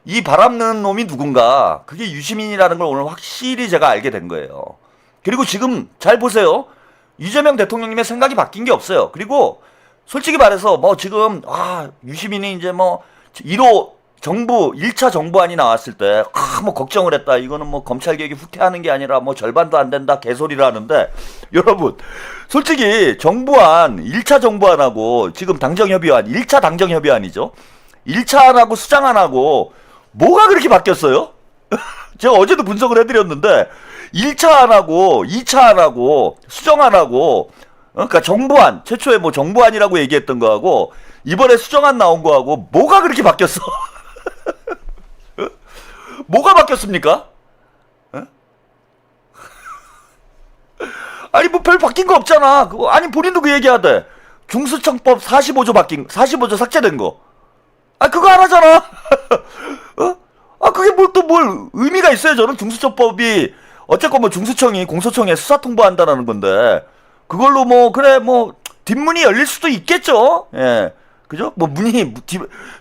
이 바람는 놈이 누군가. 그게 유시민이라는 걸 오늘 확실히 제가 알게 된 거예요. 그리고 지금 잘 보세요. 이재명 대통령님의 생각이 바뀐 게 없어요. 그리고 솔직히 말해서 지금 유시민이 이제 1호 정부 1차 정부안이 나왔을 때 걱정을 했다. 이거는 검찰 개혁이 후퇴하는 게 아니라 절반도 안 된다. 개소리를 하는데 여러분 솔직히 정부안 1차 정부안하고 지금 당정협의안 1차 당정협의안이죠. 1차안하고 수장안하고 뭐가 그렇게 바뀌었어요? 제가 어제도 분석을 해드렸는데 1차안하고 2차안하고 수정안하고 그러니까 정부안 최초에 정부안이라고 얘기했던 거하고 이번에 수정안 나온 거하고 뭐가 그렇게 바뀌었어? 뭐가 바뀌었습니까? 별 바뀐 거 없잖아. 본인도 그 얘기하대. 중수청법 45조 삭제된 거. 그거 안 하잖아. 그게 뭘 의미가 있어요. 저는 중수청법이 어쨌건 뭐 중수청이 공소청에 수사 통보한다라는 건데 그걸로 뭐 그래 뭐 뒷문이 열릴 수도 있겠죠. 예. 그죠? 뭐 문이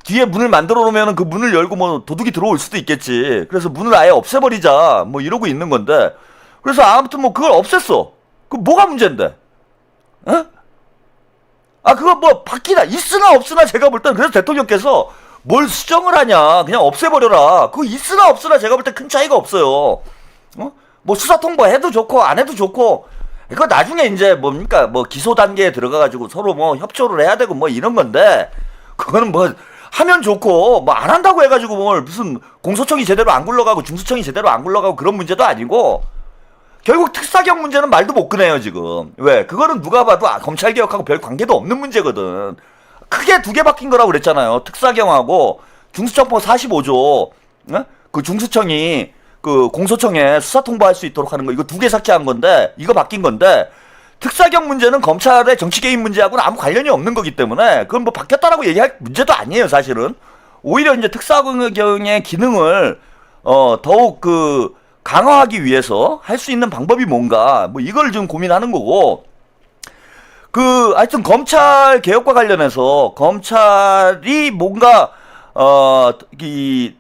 뒤에 문을 만들어 놓으면 그 문을 열고 뭐 도둑이 들어올 수도 있겠지. 그래서 문을 아예 없애버리자 뭐 이러고 있는 건데 그래서 아무튼 뭐 그걸 없앴어. 그 뭐가 문제인데? 어? 아 그거 뭐 바뀌나 있으나 없으나 제가 볼 땐 그래서 대통령께서 뭘 수정을 하냐 그냥 없애버려라. 그거 있으나 없으나 제가 볼 때 큰 차이가 없어요. 어? 뭐 수사 통보 해도 좋고 안 해도 좋고 이거 나중에 이제 뭡니까 뭐 기소 단계에 들어가가지고 서로 뭐 협조를 해야 되고 뭐 이런 건데 그거는 뭐 하면 좋고 뭐 안 한다고 해가지고 뭘 무슨 공소청이 제대로 안 굴러가고 중수청이 제대로 안 굴러가고 그런 문제도 아니고 결국 특사경 문제는 말도 못 꺼내요 지금. 왜? 그거는 누가 봐도 검찰개혁하고 별 관계도 없는 문제거든. 크게 두 개 바뀐 거라고 그랬잖아요. 특사경하고 중수청법 45조 그 중수청이 그 공소청에 수사 통보할 수 있도록 하는 거 이거 두 개 삭제한 건데 이거 바뀐 건데 특사경 문제는 검찰의 정치 개입 문제하고는 아무 관련이 없는 거기 때문에 그건 뭐 바뀌었다라고 얘기할 문제도 아니에요 사실은. 오히려 이제 특사경의 기능을 더욱 그 강화하기 위해서 할 수 있는 방법이 뭔가 뭐 이걸 지금 고민하는 거고 그 하여튼 검찰 개혁과 관련해서 검찰이 뭔가 이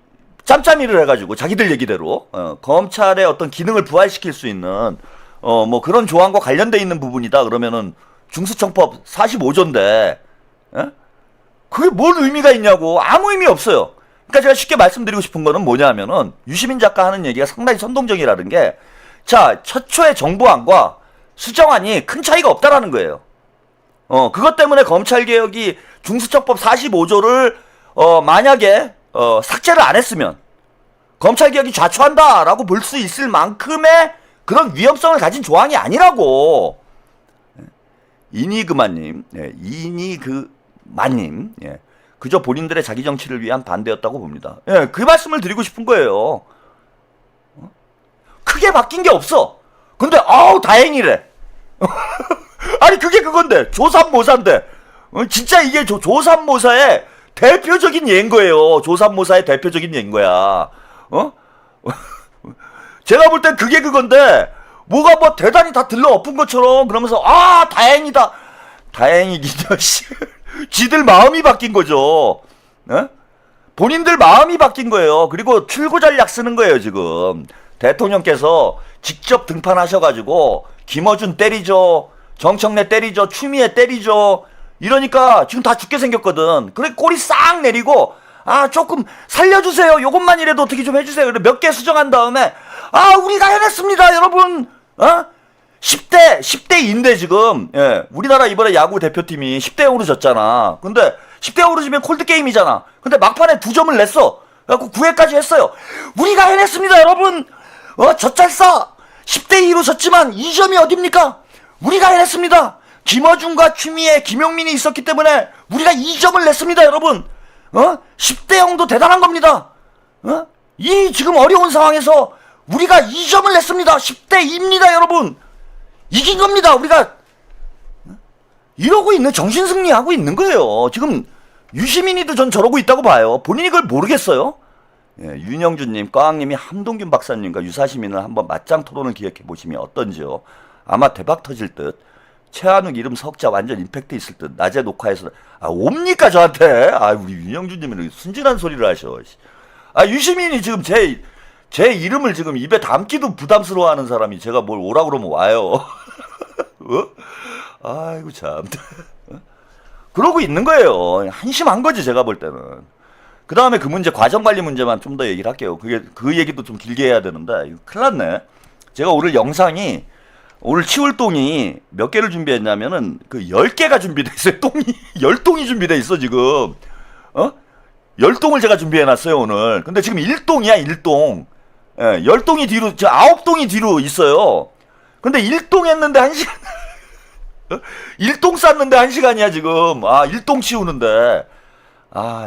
짬짬이를 해가지고 자기들 얘기대로 검찰의 어떤 기능을 부활시킬 수 있는 뭐 그런 조항과 관련돼 있는 부분이다 그러면은 중수청법 45조인데 그게 뭔 의미가 있냐고. 아무 의미 없어요. 그러니까 제가 쉽게 말씀드리고 싶은 거는 뭐냐면은 유시민 작가 하는 얘기가 상당히 선동적이라는 게 자 최초의 정부안과 수정안이 큰 차이가 없다라는 거예요. 그것 때문에 검찰개혁이 중수청법 45조를 만약에 삭제를 안 했으면 검찰개혁이 좌초한다라고 볼 수 있을 만큼의 그런 위험성을 가진 조항이 아니라고. 이니그마님, 이니그마님, 그저 본인들의 자기 정치를 위한 반대였다고 봅니다. 그 말씀을 드리고 싶은 거예요. 크게 바뀐 게 없어. 근데 아우 다행이래. 아니 그게 그건데 조삼모사인데 진짜 이게 조삼모사의 대표적인 예인 거예요. 조삼모사의 대표적인 예인 거야. 제가 볼 땐 그게 그건데 뭐가 뭐 대단히 다 들러 엎은 것처럼 그러면서 아 다행이다. 다행이긴요. 지들 마음이 바뀐 거죠. 본인들 마음이 바뀐 거예요. 그리고 출구 전략 쓰는 거예요 지금. 대통령께서 직접 등판하셔가지고 김어준 때리죠. 정청래 때리죠. 추미애 때리죠. 이러니까 지금 다 죽게 생겼거든. 그래 꼬리 싹 내리고 아 조금 살려주세요. 요것만 이라도 어떻게 좀 해주세요. 그래 몇 개 수정한 다음에 아 우리가 해냈습니다 여러분. 10대2인데 지금 우리나라 이번에 야구 대표팀이 10대0으로 졌잖아. 근데 10대0으로 지면 콜드게임이잖아. 근데 막판에 2점을 냈어. 그래갖고 9회까지 했어요. 우리가 해냈습니다 여러분. 젖잘싸 10대2로 졌지만 2점이 어딥니까? 우리가 해냈습니다. 김어준과 추미애, 김용민이 있었기 때문에 우리가 2점을 냈습니다 여러분. 10대0도 대단한 겁니다. 이 지금 어려운 상황에서 우리가 2점을 냈습니다. 10대2입니다 여러분. 이긴 겁니다 우리가. 이러고 있는 정신승리하고 있는 거예요. 지금 유시민이도 전 저러고 있다고 봐요. 본인이 그걸 모르겠어요? 윤영준님, 꽝님이 함동균 박사님과 유사시민을 한번 맞짱 토론을 기획해 보시면 어떤지요. 아마 대박 터질 듯. 최한욱 이름 석자 완전 임팩트 있을 듯. 낮에 녹화해서 옵니까 저한테? 우리 윤영준님은 순진한 소리를 하셔. 유시민이 지금 제 이름을 지금 입에 담기도 부담스러워하는 사람이 제가 뭘 오라 그러면 와요. 아이고 참. 그러고 있는 거예요. 한심한 거지 제가 볼 때는. 그 다음에 그 문제 과정관리 문제만 좀 더 얘기를 할게요. 그 얘기도 좀 길게 해야 되는데 이거 큰일 났네. 제가 오늘 영상이 오늘 치울동이 몇 개를 준비했냐면은 그 10개가 준비돼 있어요. 똥이 10동이 준비돼 있어 지금. 10동을 제가 준비해 놨어요 오늘. 근데 지금 1동이야 1동. 10동이 뒤로 9동이 뒤로 있어요. 근데 1동 했는데 1시간 1동 쌌는데 1시간이야 지금. 1동 치우는데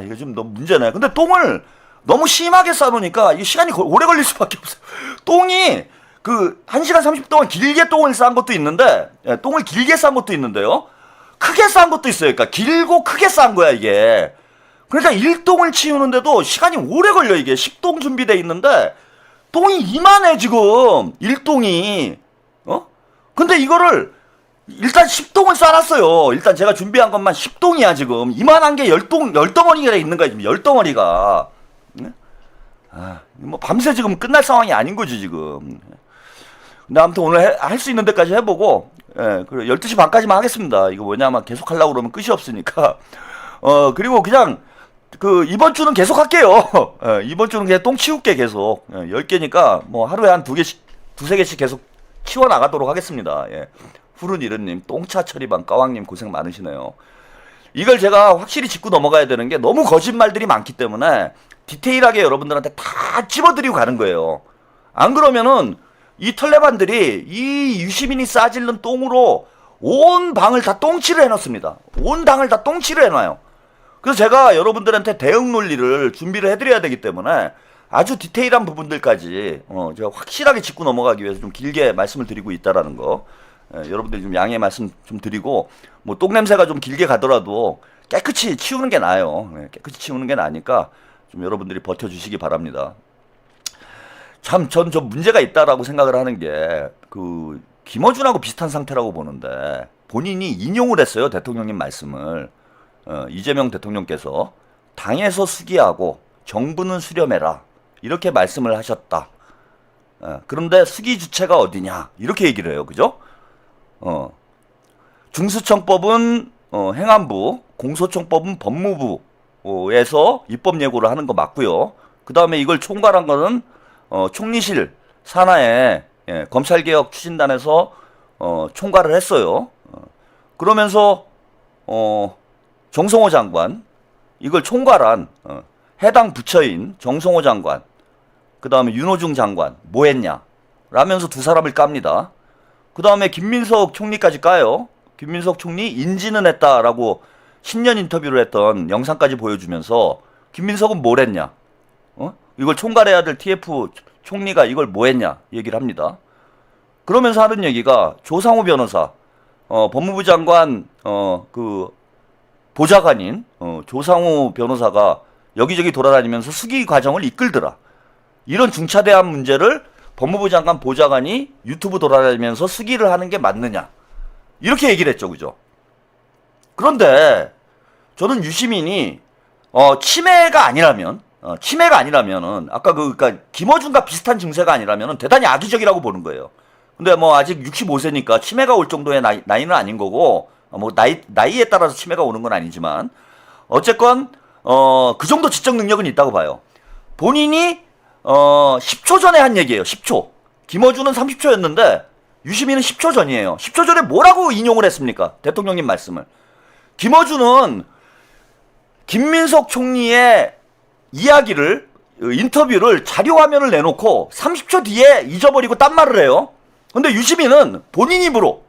이거 좀 너무 문제네. 근데 똥을 너무 심하게 싸놓으니까 이 시간이 오래 걸릴 수밖에 없어요. 똥이 그 1시간 30분 동안 길게 똥을 싼 것도 있는데 똥을 길게 싼 것도 있는데요. 크게 싼 것도 있어요. 그러니까 길고 크게 싼 거야 이게. 그러니까 1동을 치우는데도 시간이 오래 걸려 이게. 10동 준비돼 있는데 똥이 이만해 지금 일동이. 근데 이거를 일단 10동을 싸놨어요. 일단 제가 준비한 것만 10동이야 지금. 이만한 게 10덩어리가 있는 거야 지금. 10덩어리가. 뭐 밤새 지금 끝날 상황이 아닌 거지 지금. 근데 아무튼 오늘 할 수 있는 데까지 해보고, 예, 그리고 12시 반까지만 하겠습니다. 이거 뭐냐면 계속 하려고 그러면 끝이 없으니까. 그리고 그냥 이번 주는 계속 할게요. 이번 주는 그냥 똥 치울게 계속. 10개니까 뭐 하루에 한 2개씩, 2-3개씩 계속 치워 나가도록 하겠습니다. 예. 푸른이른님, 똥차 처리반 까왕님 고생 많으시네요. 이걸 제가 확실히 짚고 넘어가야 되는 게 너무 거짓말들이 많기 때문에 디테일하게 여러분들한테 다 집어드리고 가는 거예요. 안 그러면은 이 털레반들이 이 유시민이 싸질른 똥으로 온 방을 다 똥칠을 해놓습니다. 온 방을 다 똥칠을 해놔요. 그래서 제가 여러분들한테 대응 논리를 준비를 해드려야 되기 때문에 아주 디테일한 부분들까지 제가 확실하게 짚고 넘어가기 위해서 좀 길게 말씀을 드리고 있다라는 거, 여러분들이 좀 양해 말씀 좀 드리고, 뭐 똥냄새가 좀 길게 가더라도 깨끗이 치우는 게 나아요. 깨끗이 치우는 게 나으니까 좀 여러분들이 버텨주시기 바랍니다. 참 전 좀 문제가 있다라고 생각을 하는 게 김어준하고 비슷한 상태라고 보는데, 본인이 인용을 했어요. 대통령님 말씀을. 이재명 대통령께서 당에서 수기하고 정부는 수렴해라 이렇게 말씀을 하셨다. 그런데 수기 주체가 어디냐 이렇게 얘기를 해요. 그죠? 중수청법은 행안부, 공소청법은 법무부에서 입법 예고를 하는 거 맞고요. 그 다음에 이걸 총괄한 거는 총리실 산하에 검찰개혁 추진단에서 총괄을 했어요. 그러면서 정성호 장관, 이걸 총괄한 해당 부처인 정성호 장관, 그 다음에 윤호중 장관 뭐 했냐 라면서 두 사람을 깝니다. 그 다음에 김민석 총리까지 까요. 김민석 총리 인지는 했다라고 신년 인터뷰를 했던 영상까지 보여주면서 김민석은 뭘 했냐, 이걸 총괄해야 될 TF 총리가 이걸 뭐 했냐 얘기를 합니다. 그러면서 하는 얘기가 조상우 변호사, 법무부 장관 보좌관인 조상우 변호사가 여기저기 돌아다니면서 수기 과정을 이끌더라. 이런 중차대한 문제를 법무부 장관 보좌관이 유튜브 돌아다니면서 수기를 하는 게 맞느냐 이렇게 얘기를 했죠. 그죠? 그런데 저는 유시민이 치매가 아니라면은 아까 그러니까 김어준과 비슷한 증세가 아니라면은 대단히 악의적이라고 보는 거예요. 근데 뭐 아직 65세니까 치매가 올 정도의 나이는 아닌 거고, 뭐 나이에 따라서 치매가 오는 건 아니지만 어쨌건 그 정도 지적 능력은 있다고 봐요. 본인이 10초 전에 한 얘기예요. 10초. 김어준은 30초였는데 유시민은 10초 전이에요. 10초 전에 뭐라고 인용을 했습니까? 대통령님 말씀을. 김어준은 김민석 총리의 이야기를, 인터뷰를 자료 화면을 내놓고 30초 뒤에 잊어버리고 딴 말을 해요. 근데 유시민은 본인 입으로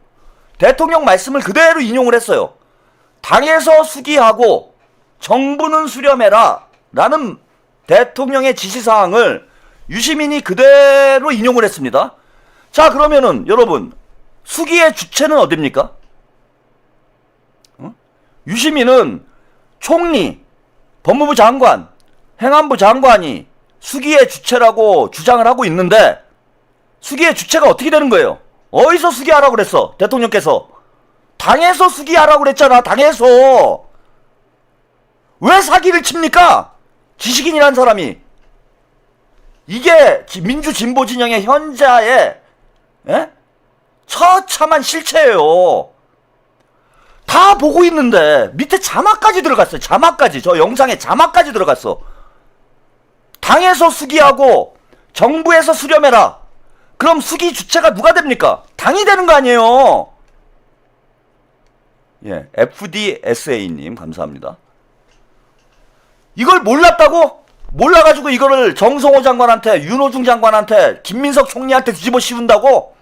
대통령 말씀을 그대로 인용을 했어요. 당에서 수기하고 정부는 수렴해라 라는 대통령의 지시사항을 유시민이 그대로 인용을 했습니다. 자, 그러면은 여러분, 수기의 주체는 어딥니까? 유시민은 총리, 법무부 장관, 행안부 장관이 수기의 주체라고 주장을 하고 있는데 수기의 주체가 어떻게 되는 거예요? 어디서 수기하라고 그랬어? 대통령께서 당에서 수기하라고 그랬잖아. 당에서. 왜 사기를 칩니까? 지식인이란 사람이. 이게 민주진보 진영의 현자의 처참한 실체예요. 다 보고 있는데 밑에 자막까지 들어갔어요. 자막까지. 저 영상에 자막까지 들어갔어. 당에서 수기하고 정부에서 수렴해라. 그럼 수기 주체가 누가 됩니까? 당이 되는 거 아니에요. 예, FDSA님 감사합니다. 이걸 몰랐다고? 몰라가지고 이거를 정성호 장관한테, 윤호중 장관한테, 김민석 총리한테 뒤집어 씌운다고?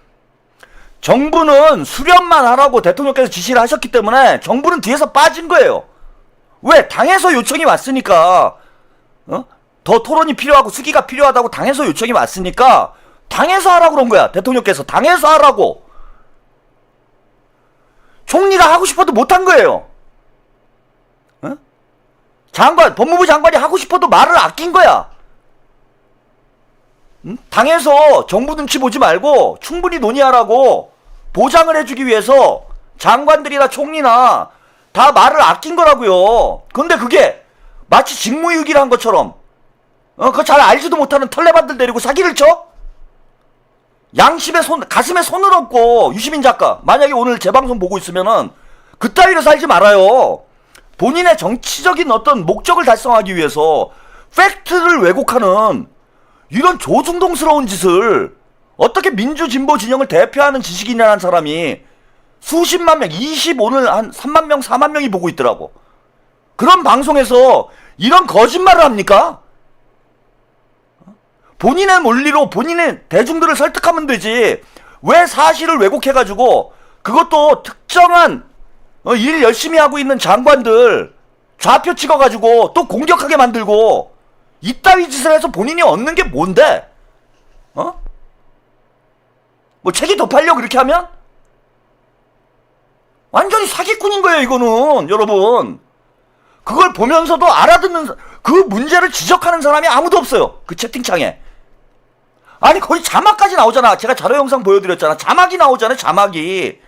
정부는 수렴만 하라고 대통령께서 지시를 하셨기 때문에 정부는 뒤에서 빠진 거예요. 왜? 당에서 요청이 왔으니까. 더 토론이 필요하고 수기가 필요하다고 당에서 요청이 왔으니까 당에서 하라고 그런 거야. 대통령께서 당에서 하라고. 총리가 하고 싶어도 못한 거예요. 법무부 장관이 하고 싶어도 말을 아낀 거야. 당에서 정부 눈치 보지 말고 충분히 논의하라고 보장을 해주기 위해서 장관들이나 총리나 다 말을 아낀 거라고요. 그런데 그게 마치 직무유기를 한 것처럼 그거 잘 알지도 못하는 털레반들 데리고 사기를 쳐? 가슴에 손을 얹고 유시민 작가 만약에 오늘 제 방송 보고 있으면은 그따위로 살지 말아요. 본인의 정치적인 어떤 목적을 달성하기 위해서 팩트를 왜곡하는 이런 조중동스러운 짓을 어떻게 민주진보 진영을 대표하는 지식인이라는 사람이 수십만 명, 오늘 한 3만 명, 4만 명이 보고 있더라고. 그런 방송에서 이런 거짓말을 합니까? 본인의 논리로 본인의 대중들을 설득하면 되지. 왜 사실을 왜곡해가지고 그것도 특정한 일 열심히 하고 있는 장관들 좌표 찍어가지고 또 공격하게 만들고 이따위 짓을 해서 본인이 얻는 게 뭔데? 뭐 책이 더 팔려 그렇게 하면? 완전히 사기꾼인 거예요 이거는 여러분. 그걸 보면서도 알아듣는 그 문제를 지적하는 사람이 아무도 없어요 그 채팅창에. 아니 거의 자막까지 나오잖아. 제가 자료 영상 보여드렸잖아. 자막이 나오잖아요 자막이.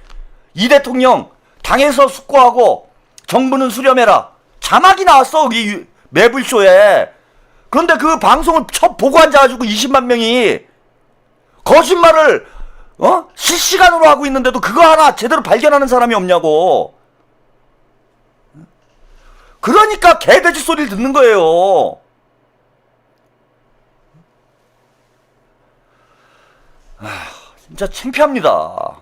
이 대통령 당에서 숙고하고 정부는 수렴해라. 자막이 나왔어 이 매불쇼에. 그런데 그 방송을 첫 보고 앉아가지고 20만 명이 거짓말을 실시간으로 하고 있는데도 그거 하나 제대로 발견하는 사람이 없냐고. 그러니까 개돼지 소리를 듣는 거예요. 진짜 창피합니다.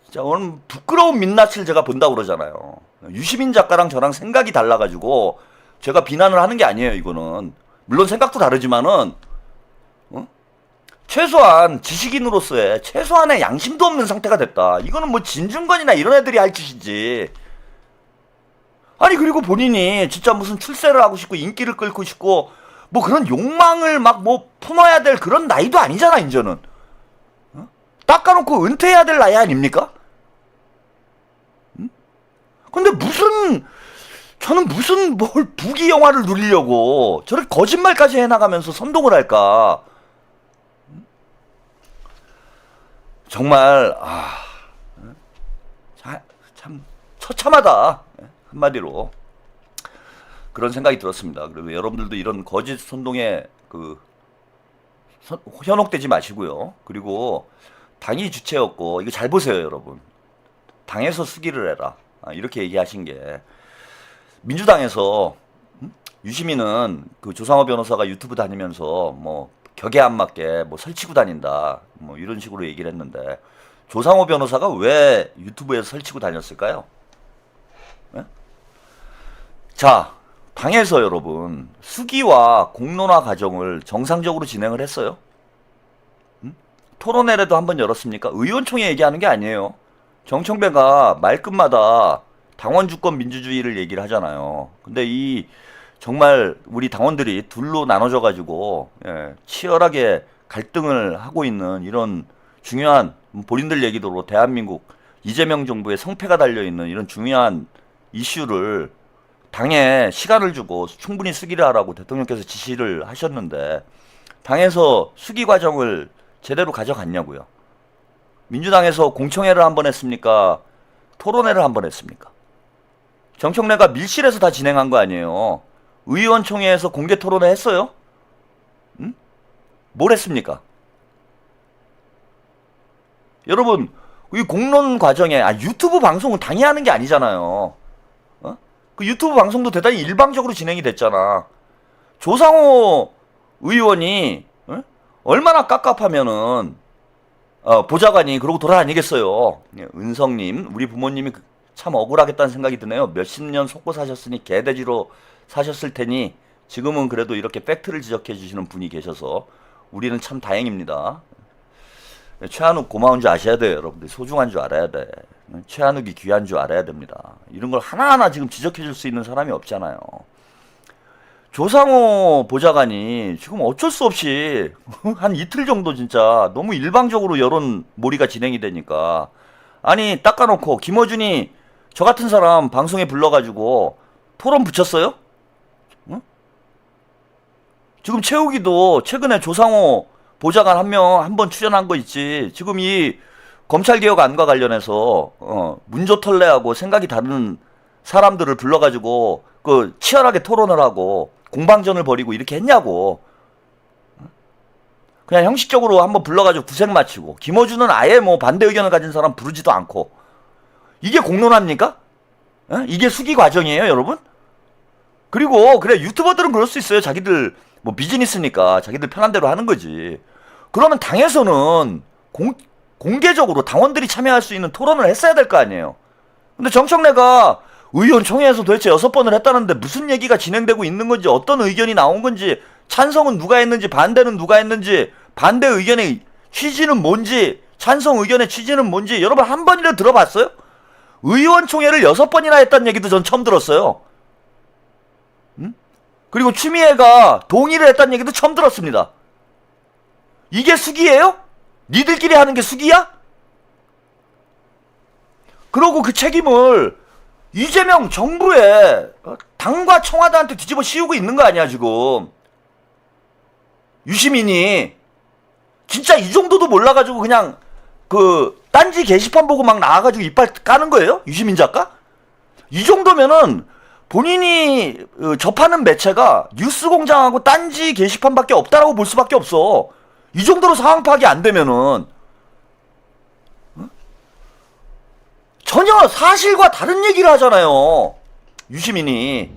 진짜 오늘 부끄러운 민낯을 제가 본다고 그러잖아요. 유시민 작가랑 저랑 생각이 달라가지고 제가 비난을 하는 게 아니에요 이거는. 물론 생각도 다르지만은 최소한 지식인으로서의 최소한의 양심도 없는 상태가 됐다. 이거는 뭐 진중권이나 이런 애들이 할 짓이지. 아니 그리고 본인이 진짜 무슨 출세를 하고 싶고 인기를 끌고 싶고 뭐 그런 욕망을 막 뭐 품어야 될 그런 나이도 아니잖아 이제는. 닦아놓고 은퇴해야 될 나이 아닙니까? 근데 저는 무슨 뭘 부귀 영화를 누리려고 저렇게 거짓말까지 해나가면서 선동을 할까? 정말 참 처참하다 한마디로 그런 생각이 들었습니다. 그리고 여러분들도 이런 거짓 선동에 현혹되지 마시고요. 그리고 당이 주체였고 이거 잘 보세요 여러분. 당에서 수기를 해라 이렇게 얘기하신 게 민주당에서 유시민은 그 조상호 변호사가 유튜브 다니면서 뭐 격에 안 맞게 뭐 설치고 다닌다 뭐 이런 식으로 얘기를 했는데 조상호 변호사가 왜 유튜브에서 설치고 다녔을까요? 네? 자 당에서 여러분 수기와 공론화 과정을 정상적으로 진행을 했어요? 토론회라도 한번 열었습니까? 의원총회 얘기하는 게 아니에요. 정청배가 말끝마다 당원 주권 민주주의를 얘기를 하잖아요. 근데 이 정말 우리 당원들이 둘로 나눠져 가지고 치열하게 갈등을 하고 있는 이런 중요한 본인들 얘기대로 대한민국 이재명 정부의 성패가 달려 있는 이런 중요한 이슈를 당에 시간을 주고 충분히 수기를 하라고 대통령께서 지시를 하셨는데 당에서 수기 과정을 제대로 가져갔냐고요. 민주당에서 공청회를 한 번 했습니까? 토론회를 한 번 했습니까? 정청래가 밀실에서 다 진행한 거 아니에요. 의원총회에서 공개 토론회 했어요? 응? 뭘 했습니까? 여러분 이 공론 과정에 유튜브 방송은 당이 하는 게 아니잖아요. 그 유튜브 방송도 대단히 일방적으로 진행이 됐잖아. 조상호 의원이 얼마나 깝깝하면은 보좌관이 그러고 돌아다니겠어요. 은성님 우리 부모님이 참 억울하겠다는 생각이 드네요. 몇십 년 속고 사셨으니 개돼지로 사셨을 테니 지금은 그래도 이렇게 팩트를 지적해 주시는 분이 계셔서 우리는 참 다행입니다. 최한욱 고마운 줄 아셔야 돼요. 여러분들 소중한 줄 알아야 돼. 최한욱이 귀한 줄 알아야 됩니다. 이런 걸 하나하나 지금 지적해 줄 수 있는 사람이 없잖아요. 조상호 보좌관이 지금 어쩔 수 없이 한 이틀 정도 진짜 너무 일방적으로 여론 몰이가 진행이 되니까 아니 닦아놓고 김어준이 저 같은 사람 방송에 불러가지고 토론 붙였어요? 응? 지금 최욱이도 최근에 조상호 보좌관 한 명 한 번 출연한 거 있지. 지금 이 검찰개혁안과 관련해서 문조털레하고 생각이 다른 사람들을 불러가지고 그 치열하게 토론을 하고 공방전을 벌이고 이렇게 했냐고. 그냥 형식적으로 한번 불러가지고 구색 맞추고 김어준은 아예 뭐 반대 의견을 가진 사람 부르지도 않고 이게 공론합니까? 이게 수기 과정이에요, 여러분? 그리고 그래 유튜버들은 그럴 수 있어요. 자기들 뭐 비즈니스니까 자기들 편한 대로 하는 거지. 그러면 당에서는 공개적으로 당원들이 참여할 수 있는 토론을 했어야 될 거 아니에요. 근데 정청래가 의원총회에서 도대체 6번을 했다는데 무슨 얘기가 진행되고 있는 건지 어떤 의견이 나온 건지 찬성은 누가 했는지 반대는 누가 했는지 반대 의견의 취지는 뭔지 찬성 의견의 취지는 뭔지 여러분 한 번이라도 들어봤어요? 의원총회를 6번이나 했다는 얘기도 전 처음 들었어요. 그리고 추미애가 동의를 했다는 얘기도 처음 들었습니다. 이게 수기예요? 니들끼리 하는 게 수기야? 그러고 그 책임을 이재명 정부에 당과 청와대한테 뒤집어 씌우고 있는 거 아니야 지금. 유시민이 진짜 이 정도도 몰라가지고 그냥 그 딴지 게시판 보고 막 나와가지고 이빨 까는 거예요? 유시민 작가? 이 정도면은 본인이 접하는 매체가 뉴스공장하고 딴지 게시판밖에 없다라고 볼 수밖에 없어. 이 정도로 상황 파악이 안 되면은 전혀 사실과 다른 얘기를 하잖아요. 유시민이.